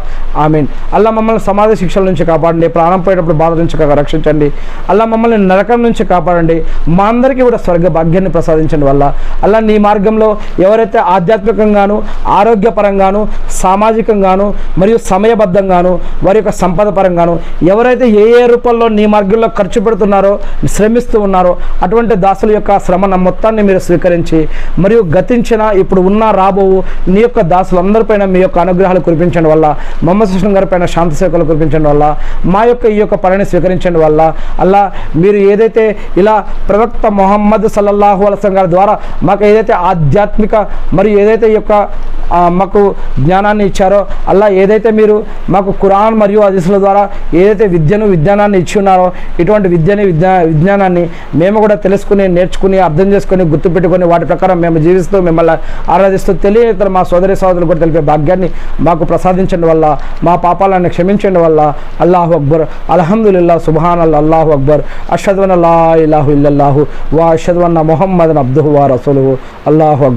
ఆమీన్. అల్లా మమ్మల్ని సమాధి శిక్షల నుంచి కాపాడండి, ప్రాణం పోయేటప్పుడు బాధ నుంచి రక్షించండి. అల్లా మమ్మల్ని నరకం నుంచి కాపాడండి, మా అందరికీ కూడా స్వర్గ భాగ్యాన్ని ప్రసాదించండి వల్ల, అల్లా నీ మార్గంలో ఎవరైతే ఆధ్యాత్మికంగాను, ఆరోగ్యపరంగాను, సామాజికంగాను మరియు సమయబద్ధంగాను, వారి యొక్క సంపద పరంగాను ఎవరైతే ఏ రూపంలో నీ మార్గంలో ఖర్చు పెడుతున్నారో, శ్రమిస్తూ ఉన్నారో అటువంటి దాసుల యొక్క శ్రమ మొత్తాన్ని మీరు స్వీకరించి మరియు గతించిన, ఇప్పుడు ఉన్న, రాబోవు నీ యొక్క దాసులందరిపైన మీ యొక్క అనుగ్రహాలు కురిపించండి వల్ల, మొహమ్మద్ సుల్లాం గారి పైన శాంతి సేవకులు కురిపించండి వల్ల, మా యొక్క ఈ యొక్క పనిని స్వీకరించండి వల్ల, అల్లా మీరు ఏదైతే ఇలా ప్రవక్త మొహమ్మద్ సల్లల్లాహు అలైహి వసల్లం గారి ద్వారా మాకు ఏదైతే ఆధ్యాత్మిక మరియు ఏదైతే ఈ యొక్క మాకు జ్ఞానాన్ని ఇచ్చారో, అల్లా ఏదైతే మీరు మాకు ఖురాన్ మరియు హదీసుల ద్వారా ఏదైతే విజ్ఞానాన్ని ఇచ్చి ఉన్నారో, ఇటువంటి విజ్ఞానాన్ని మేము కూడా తెలుసుకుని, నేర్చుకుని, అర్థం చేసుకుని, గుర్తుపెట్టుకొని వాటి ప్రకారం మేము జీవిస్తూ మిమ్మల్ని ఆరాధిస్తూ తెలియజేస్తారు మా సోదరులు కూడా తెలిపే భాగ్యాన్ని మాకు ప్రసాదించండి వల్ల, మా పాపాలను క్షమించండి వల్ల. అల్లాహు అక్బర్, అల్హమ్దులిల్లాహ్, సుబ్హానల్లాహ్, అల్లాహు అక్బర్, అష్హదు అన్ లా ఇలాహా ఇల్లల్లాహు వ అష్హదు అన్న ముహమ్మదన్ అబ్దుహు వ రసూలుహు. అల్లాహు అక్బర్.